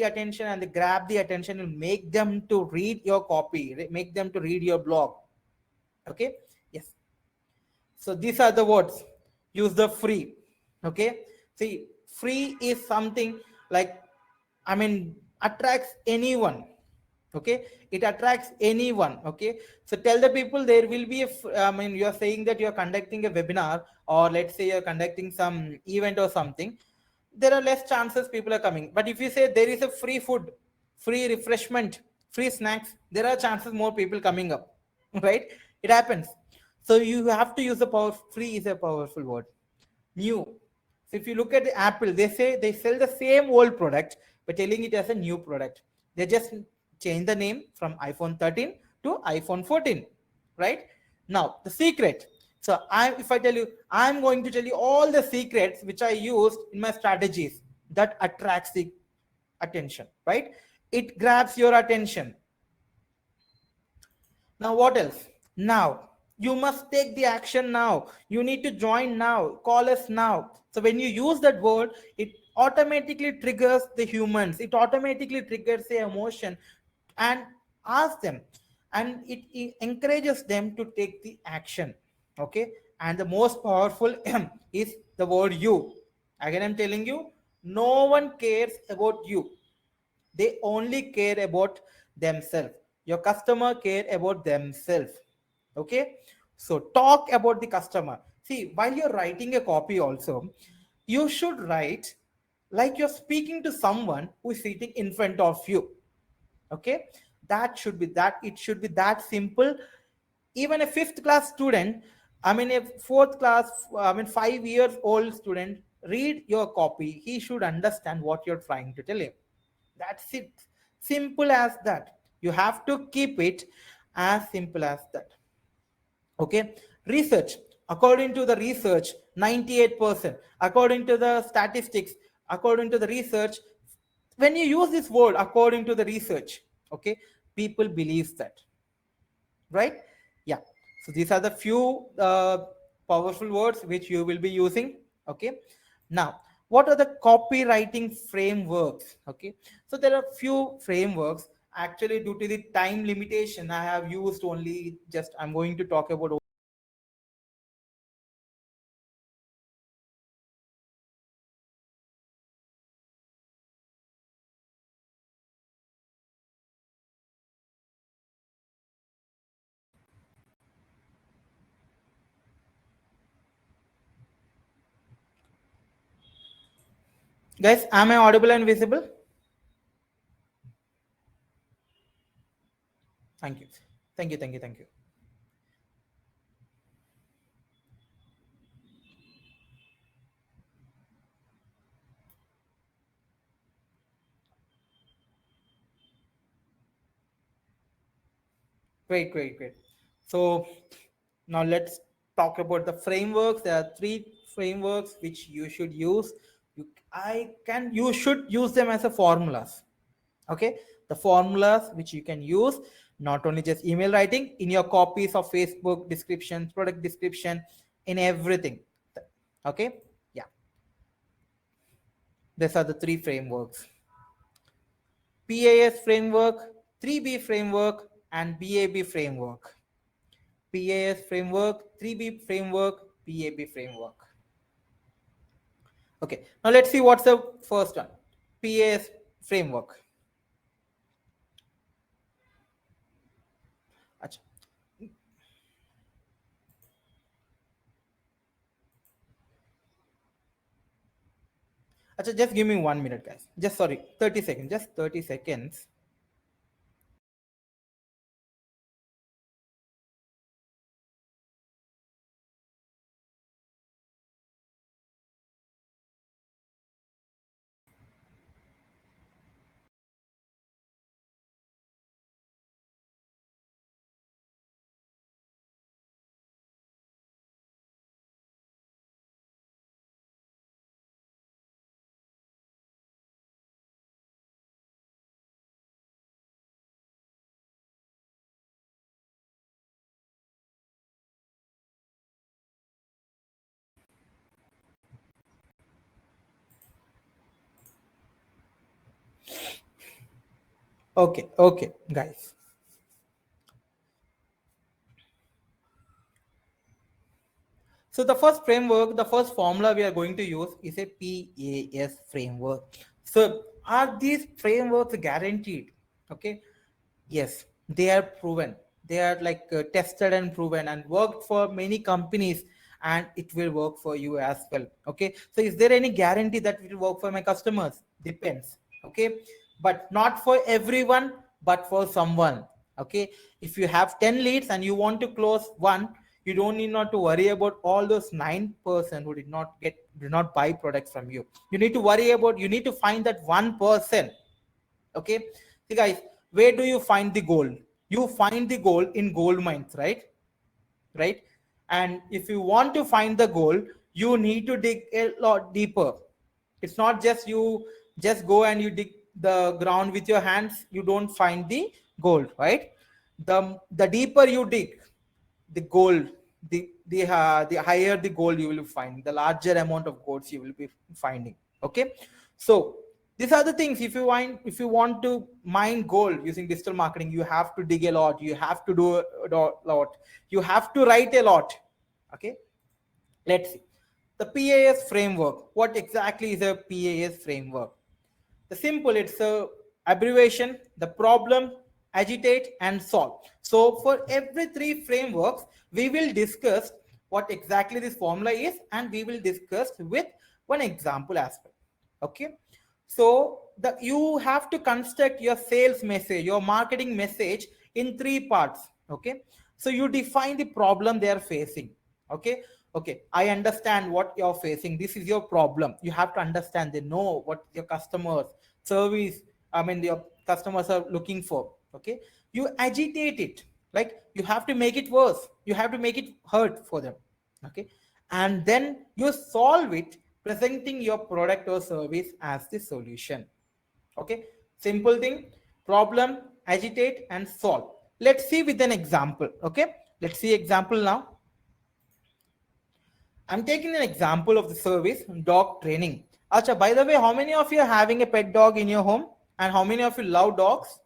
attention and grab the attention and make them to read your copy, make them to read your blog. Okay, yes, so these are the words. Use the free. Okay, see, free is something like, I mean, attracts anyone. Okay, it attracts anyone. Okay, so tell the people there will be I mean, you are saying that you are conducting a webinar, or let's say you're conducting some event or something, there are less chances people are coming. But if you say there is a free food, free refreshment, free snacks, there are chances more people coming up. Right, it happens. So you have to use the power. Free is a powerful word. New. So if you look at the Apple, they say they sell the same old product but telling it as a new product. They just change the name from iPhone 13 to iPhone 14. Right, now the secret. So if I tell you, I'm going to tell you all the secrets which I used in my strategies that attracts the attention. Right, it grabs your attention. Now, what else? Now, you must take the action now. You need to join now. Call us now. So, when you use that word, it automatically triggers the humans. It automatically triggers the emotion and ask them. And it encourages them to take the action. Okay. And the most powerful is the word you. Again, I'm telling you, no one cares about you. They only care about themselves. Your customer care about themselves. Okay, so talk about the customer. See, while you're writing a copy also, you should write like you're speaking to someone who is sitting in front of you. Okay, that should be that, it should be that simple. Even a fifth class student, I mean a fourth class, I mean 5 years old student, read your copy, he should understand what you're trying to tell him. That's it. Simple as that. You have to keep it as simple as that. Okay. Research. According to the research, 98%. According to the statistics, according to the research, when you use this word according to the research, okay, people believe that, right? Yeah. So these are the few powerful words which you will be using. Okay. Now, what are the copywriting frameworks? Okay. So there are few frameworks. Actually, due to the time limitation, I have used only just, I'm going to talk about. Guys, am I audible and visible? Thank you. Thank you. Thank you. Thank you. Great, great, great. So now let's talk about the frameworks. There are three frameworks which you should use. You should use them as a formulas. Okay, the formulas which you can use, not only just email writing, in your copies of Facebook descriptions, product description, in everything. Okay, yeah, these are the three frameworks: PAS framework, 3B framework, and BAB framework. PAS framework, 3B framework, BAB framework. Okay, now let's see what's the first one. PAS framework. Achha. Achha, just give me 1 minute, guys. Just sorry, 30 seconds. Just 30 seconds. Okay, okay, guys. So the first framework, the first formula we are going to use is a PAS framework. So are these frameworks guaranteed? Okay. Yes, they are proven. They are like tested and proven and worked for many companies, and it will work for you as well. Okay. So is there any guarantee that it will work for my customers? Depends. Okay. But not for everyone, but for someone. Okay. If you have 10 leads and you want to close one, you don't need not to worry about all those 9% who did not buy products from you. You need to worry about, you need to find that 1%. Okay. See guys, where do you find the gold? You find the gold in gold mines, right? Right. And if you want to find the gold, you need to dig a lot deeper. It's not just you just go and you dig the ground with your hands, you don't find the gold, right? The deeper you dig, the gold, the higher the gold you will find, the larger amount of golds you will be finding. Okay. So these are the things. If you want to mine gold using digital marketing, you have to dig a lot, you have to do a lot, you have to write a lot. Okay. Let's see the PAS framework. What exactly is a PAS framework? The simple, it's a abbreviation, the problem, agitate, and solve. So for every three frameworks, we will discuss what exactly this formula is, and we will discuss with one example as well. Okay. So you have to construct your sales message, your marketing message in three parts. Okay. So you define the problem they are facing. Okay. Okay, I understand what you're facing. This is your problem. You have to understand. They know what your customers service, I mean, your customers are looking for. Okay, you agitate it, like you have to make it worse. You have to make it hurt for them. Okay, and then you solve it, presenting your product or service as the solution. Okay, simple thing: problem, agitate, and solve. Let's see with an example. Okay, let's see example now. I'm taking an example of the service dog training. Acha, by the way, how many of you are having a pet dog in your home? And how many of you love dogs?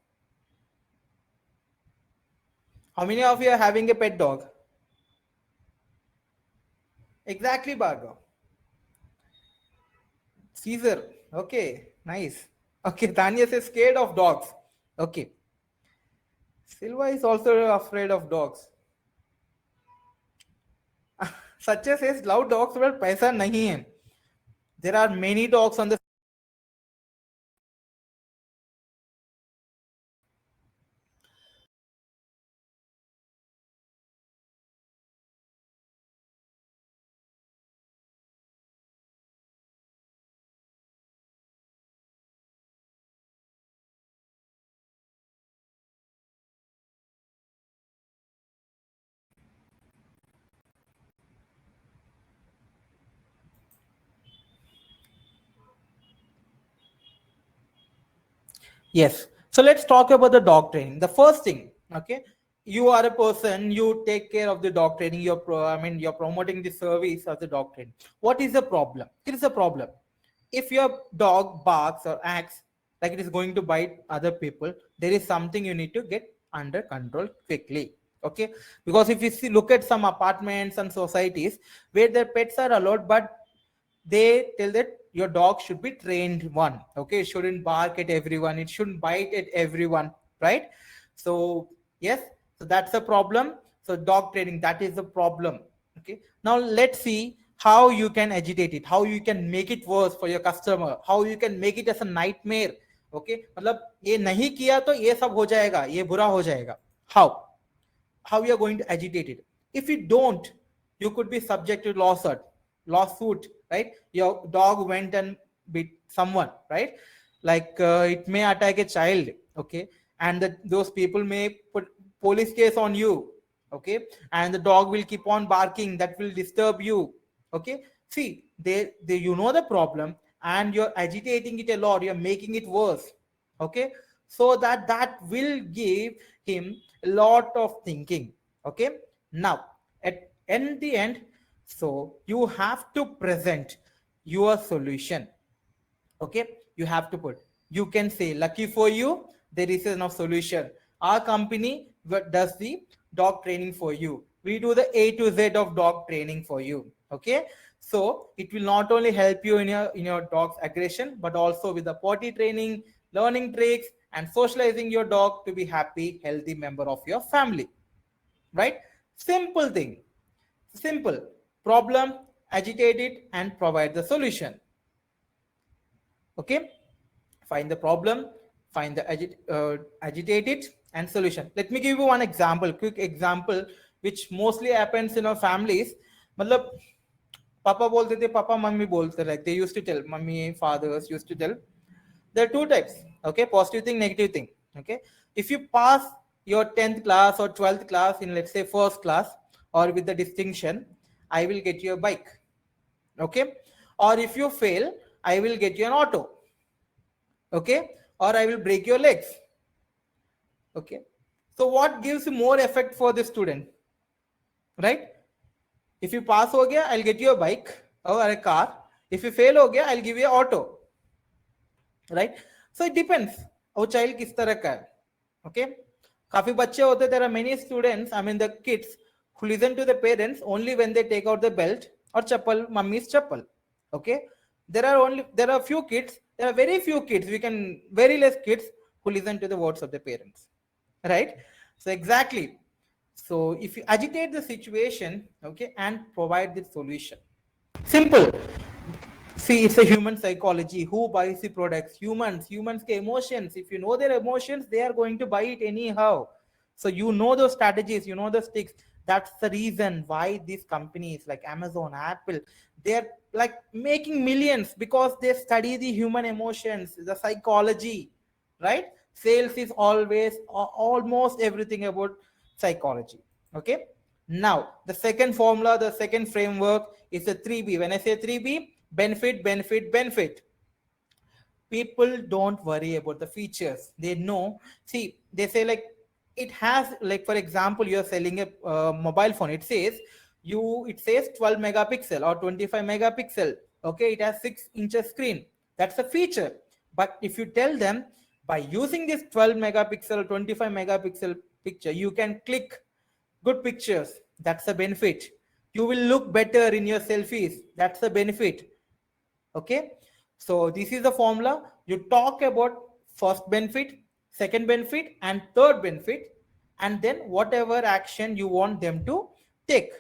How many of you are having a pet dog? Exactly, Bhargav. Caesar. Okay, nice. Okay, Tanya says scared of dogs. Okay. Silva is also afraid of dogs. Satya says love dogs, but paisa nahi hai. There are many dogs on the. Yes. So let's talk about the dog training. The first thing, okay, you are a person, you take care of the dog training. You're promoting the service of the dog training. What is the problem? It is a problem. If your dog barks or acts like it is going to bite other people, there is something you need to get under control quickly. Okay, because if you see, look at some apartments and societies where their pets are allowed, but they tell that your dog should be trained one. Okay, it shouldn't bark at everyone, it shouldn't bite at everyone, right? So yes, so that's a problem. So dog training, that is the problem. Okay, now let's see how you can agitate it, how you can make it worse for your customer, how you can make it as a nightmare. Okay, मतलब ये नहीं किया तो ये सब हो जाएगा, ये बुरा हो जाएगा. How you are going to agitate it? If you don't, you could be subject to lawsuit, right? Your dog went and bit someone, right? Like it may attack a child. Okay, and those people may put police case on you. Okay, and the dog will keep on barking, that will disturb you. Okay, see, they you know the problem, and you're agitating it a lot, you're making it worse. Okay, so that will give him a lot of thinking. Okay, now at the end, so you have to present your solution. Okay, you have to put, you can say, lucky for you, there is enough solution. Our company does the dog training for you. We do the A to Z of dog training for you. Okay, so it will not only help you in your dog's aggression, but also with the potty training, learning tricks, and socializing your dog to be happy healthy member of your family. Right, simple thing. Simple problem, agitate it, and provide the solution. Okay, find the problem, find the agitate it, and solution. Let me give you one example, quick example, which mostly happens in our families. मतलब पापा बोलते थे, papa mummy बोलते, like they used to tell, mummy fathers used to tell, there are two types. Okay, positive thing, negative thing. Okay, if you pass your 10th class or 12th class in, let's say, first class, or with the distinction, I will get you a bike. Okay, or if you fail, I will get you an auto. Okay, or I will break your legs. Okay, so what gives more effect for the student, right? If you pass ho gaya, I'll get you a bike or a car. If you fail ho gaya, I'll give you an auto, right? So it depends वो child किस तरह का है. Okay, काफी बच्चे होते, there are many students, I mean the kids, who listen to the parents only when they take out the belt or chappal, mummy's chappal. Okay, there are few kids, there are very few kids, we can very less kids who listen to the words of the parents, right? So exactly. So if you agitate the situation, okay, and provide the solution, simple. See, it's a human psychology. Who buys the products? Humans. Humans get emotions. If you know their emotions, they are going to buy it anyhow. So you know those strategies, you know the sticks. That's the reason why these companies like Amazon, Apple, they're like making millions because they study the human emotions, the psychology, right? Sales is always almost everything about psychology. Okay. Now, the second formula, the second framework is the 3B. When I say 3B, benefit, benefit, benefit. People don't worry about the features. They know. See, they say like it has, like for example, you're selling a mobile phone. It says 12 megapixel or 25 megapixel. Okay, it has 6 inches screen. That's a feature. But if you tell them by using this 12 megapixel, 25 megapixel picture, you can click good pictures. That's a benefit. You will look better in your selfies. That's a benefit. Okay. So this is the formula. You talk about first benefit, second benefit, and third benefit, and then whatever action you want them to take.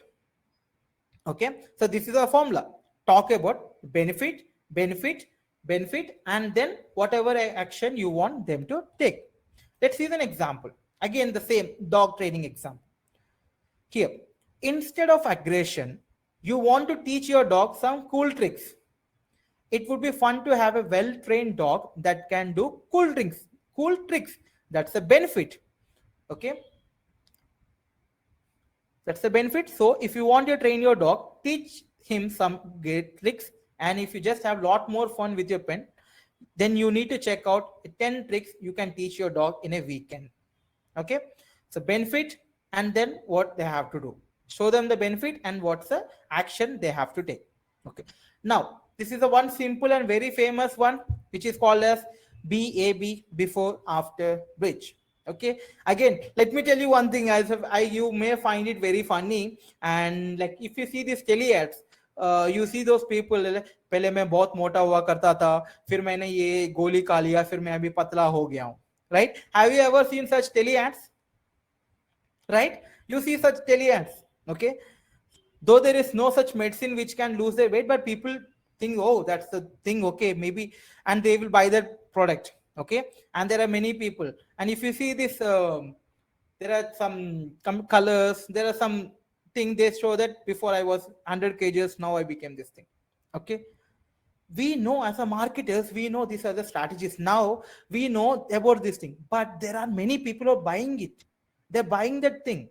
Okay. So this is a formula. Talk about benefit, benefit, benefit, and then whatever action you want them to take. Let's see an example. Again, the same dog training example. Here, instead of aggression, you want to teach your dog some cool tricks. It would be fun to have a well-trained dog that can do cool tricks. Cool tricks. That's a benefit. Okay, that's the benefit. So if you want to train your dog, teach him some great tricks. And if you just have a lot more fun with your pen, then you need to check out 10 tricks you can teach your dog in a weekend. Okay, so benefit, and then what they have to do, show them the benefit and what's the action they have to take. Okay, now this is the one simple and very famous one which is called as BAB, before after bridge. Okay, again let me tell you one thing, as I you may find it very funny, and like if you see these tele ads, you see those people, पहले मैं बहुत मोटा हुआ करता था, फिर मैंने ये गोली खा लिया, फिर मैं अभी पतला हो गया हूँ. Right? Have you ever seen such tele ads? Right? You see such tele ads. Okay. Though there is no such medicine which can lose their weight, but people think, oh, that's the thing. Okay, maybe, and they will buy that product. Okay. And there are many people. And if you see this, there are some colors, there are some thing they show that before I was 100 kgs, now I became this thing. Okay. We know as a marketers, we know these are the strategies. Now we know about this thing, but there are many people who are buying it. They're buying that thing.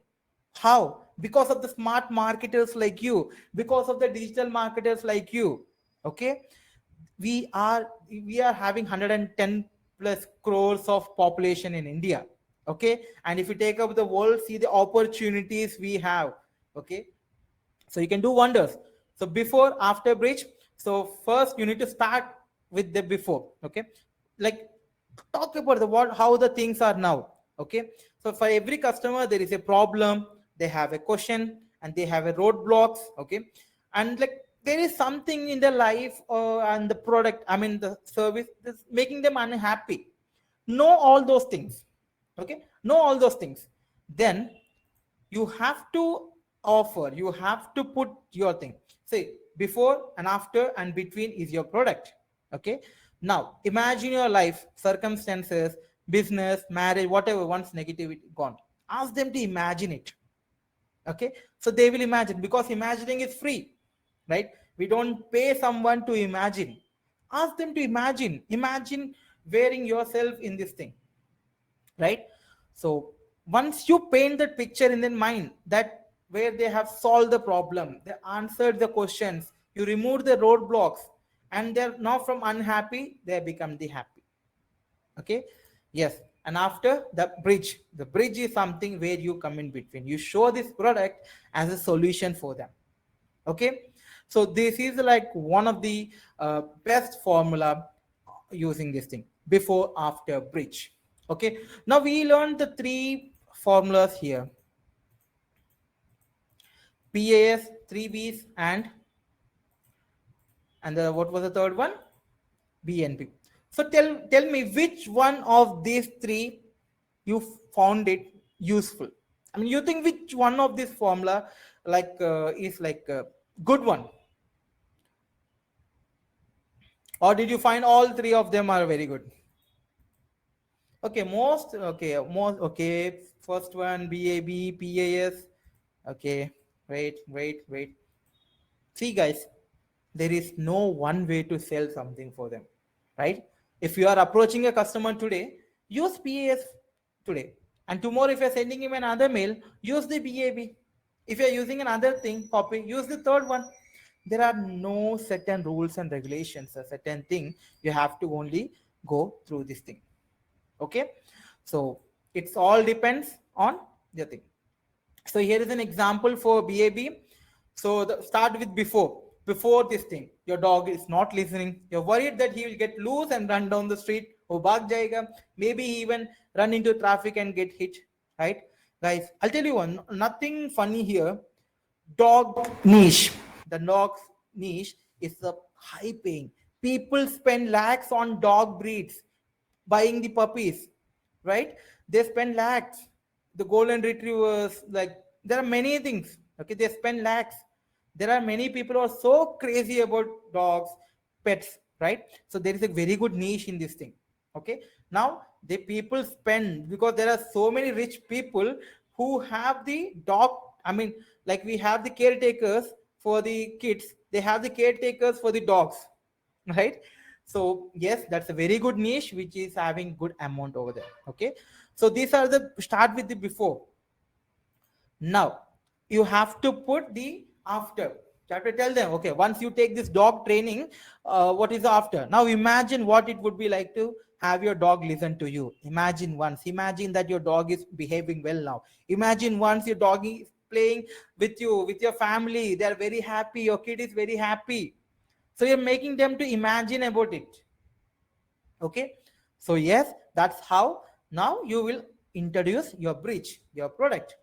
How? Because of the smart marketers like you, because of the digital marketers like you. Okay, we are having 110 plus crores of population in India. Okay, and if you take up the world, see the opportunities we have. Okay, so you can do wonders. So before after bridge, so first you need to start with the before. Okay, like talk about the what, how the things are now. Okay, so for every customer there is a problem, they have a question, and they have a roadblocks. Okay, and like there is something in their life, and the product, I mean the service, is making them unhappy. Know all those things. Okay, know all those things. Then you have to offer, you have to put your thing. Say before and after and between is your product. Okay, now imagine your life circumstances, business, marriage, whatever, once negativity gone, ask them to imagine it. Okay, so they will imagine, because imagining is free, right? We don't pay someone to imagine. Ask them to imagine wearing yourself in this thing, right? So once you paint that picture in their mind, that where they have solved the problem, they answered the questions, you remove the roadblocks, and they're now from unhappy they become the happy. Okay, yes. And after the bridge is something where you come in between, you show this product as a solution for them. Okay, so this is like one of the best formula using this thing, before after bridge. Okay, now we learned the three formulas here: PAS, 3Bs, and what was the third one? BNP. So tell me which one of these three you found it useful. I mean, you think which one of this formula is like a good one, or did you find all three of them are very good? Okay, most okay. First one BAB PAS. Okay, wait. See, guys, there is no one way to sell something for them, right? If you are approaching a customer today, use PAS today, and tomorrow if you're sending him another mail, use the BAB. If you're using another thing, copy, use the third one. There are no certain rules and regulations, a certain thing. You have to only go through this thing. Okay, so it's all depends on the thing. So here is an example for BAB. So start with before this thing, your dog is not listening, you're worried that he will get loose and run down the street or bhag jayega, maybe even run into traffic and get hit, right? Guys, I'll tell you one, nothing funny here. Dog niche, the dog's niche is a high paying. People spend lakhs on dog breeds, buying the puppies, right? They spend lakhs. The golden retrievers, like there are many things. Okay, they spend lakhs. There are many people who are so crazy about dogs, pets, right? So there is a very good niche in this thing. Okay, now the people spend because there are so many rich people who have the dog. I mean, like we have the caretakers for the kids, they have the caretakers for the dogs, right? So yes, that's a very good niche which is having good amount over there. Okay, so these are the start with the before. Now you have to put the after. You have to tell them, okay, once you take this dog training, what is the after? Now imagine what it would be like to have your dog listen to you. Imagine that your dog is behaving well now. Imagine once your dog is playing with you, with your family, they are very happy, your kid is very happy. So you're making them to imagine about it. Okay, so yes, that's how now you will introduce your bridge, your product.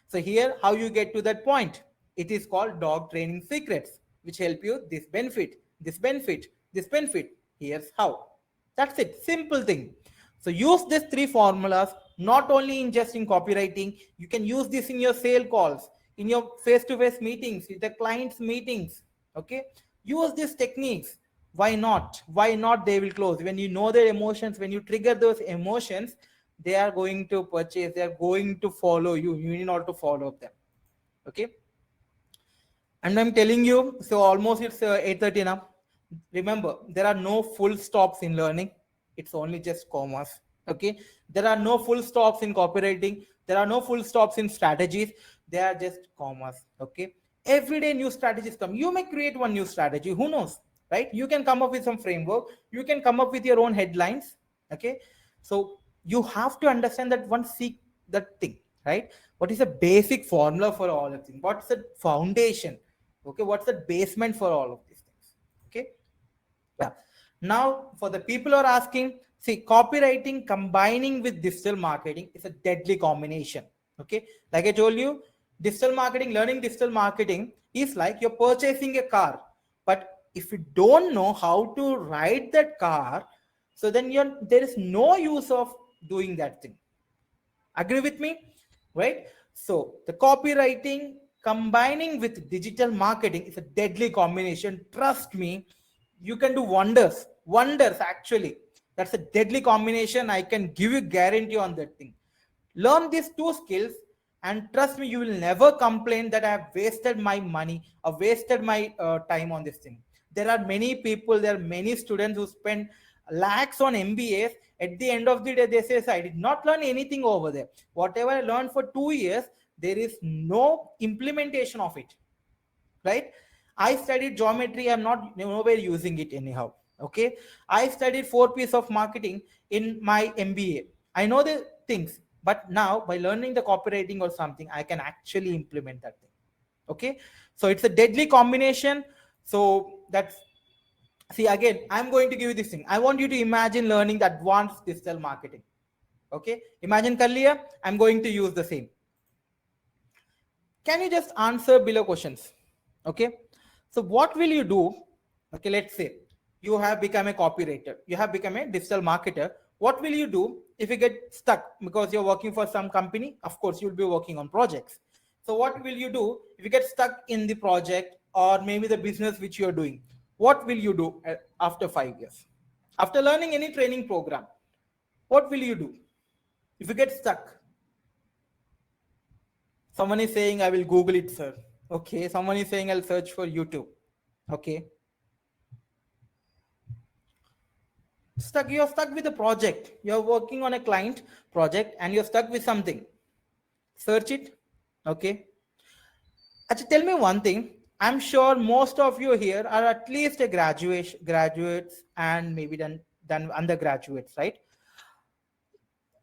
So here how you get to that point, it is called dog training secrets, which help you this benefit, this benefit, this benefit. Here's how. That's it, simple thing. So use these three formulas not only in just in copywriting, you can use this in your sale calls, in your face-to-face meetings, with the clients meetings. Okay, use these techniques. Why not they will close when you know their emotions, when you trigger those emotions, they are going to purchase, they are going to follow you, you need not to follow them. Okay, and I'm telling you, so almost it's 8:30 now. Remember, there are no full stops in learning. It's only just commas. Okay, there are no full stops in copywriting. There are no full stops in strategies. They are just commas. Okay, every day new strategies come. You may create one new strategy. Who knows, right? You can come up with some framework. You can come up with your own headlines. Okay, so you have to understand that one seek that thing, right? What is a basic formula for all of things? What's the foundation? Okay, what's the basement for all of these things? Okay, yeah. Now for the people who are asking, see, copywriting combining with digital marketing is a deadly combination. Okay, like I told you, digital marketing, learning digital marketing is like you're purchasing a car, but if you don't know how to ride that car, so then there is no use of doing that thing. Agree with me, right? So the copywriting combining with digital marketing is a deadly combination. Trust me, you can do wonders. Wonders, actually. That's a deadly combination. I can give you guarantee on that thing. Learn these two skills, and trust me, you will never complain that I have wasted my money or wasted my time on this thing. There are many people, there are many students who spend lakhs on MBAs. At the end of the day, they say, I did not learn anything over there. Whatever I learned for 2 years, there is no implementation of it, right? I studied geometry, I'm not nowhere using it anyhow. Okay, I studied 4 P's of marketing in my MBA. I know the things, but now by learning the copywriting or something, I can actually implement that thing. Okay, so it's a deadly combination. So that's, see, again, I'm going to give you this thing. I want you to imagine learning the advanced digital marketing. Okay, imagine Kallia, I'm going to use the same. Can you just answer below questions? Okay, so what will you do? Okay, let's say you have become a copywriter, you have become a digital marketer. What will you do if you get stuck because you're working for some company? Of course you'll be working on projects. So what will you do if you get stuck in the project or maybe the business which you're doing? What will you do after 5 years, after learning any training program? What will you do if you get stuck? Someone is saying I will Google it, sir. Okay, someone is saying I'll search for YouTube. Okay, you're stuck with a project, you're working on a client project and you're stuck with something. Search it. Okay, actually tell me one thing. I'm sure most of you here are at least a graduates and maybe done undergraduates, right?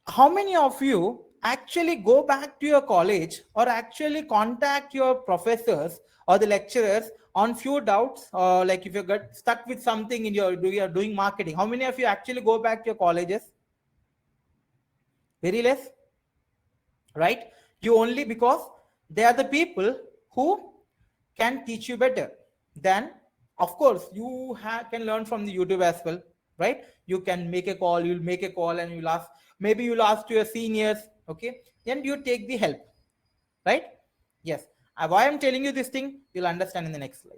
How many of you actually go back to your college or actually contact your professors or the lecturers on few doubts, or like if you get stuck with something in you're doing marketing? How many of you actually go back to your colleges? Very less, right? You only, because they are the people who can teach you better. Then of course you can learn from the YouTube as well, right? You can make a call, you'll make a call and you'll ask, maybe you'll ask to your seniors. Okay, then you take the help, right? Yes. Why I'm telling you this thing, you'll understand in the next slides.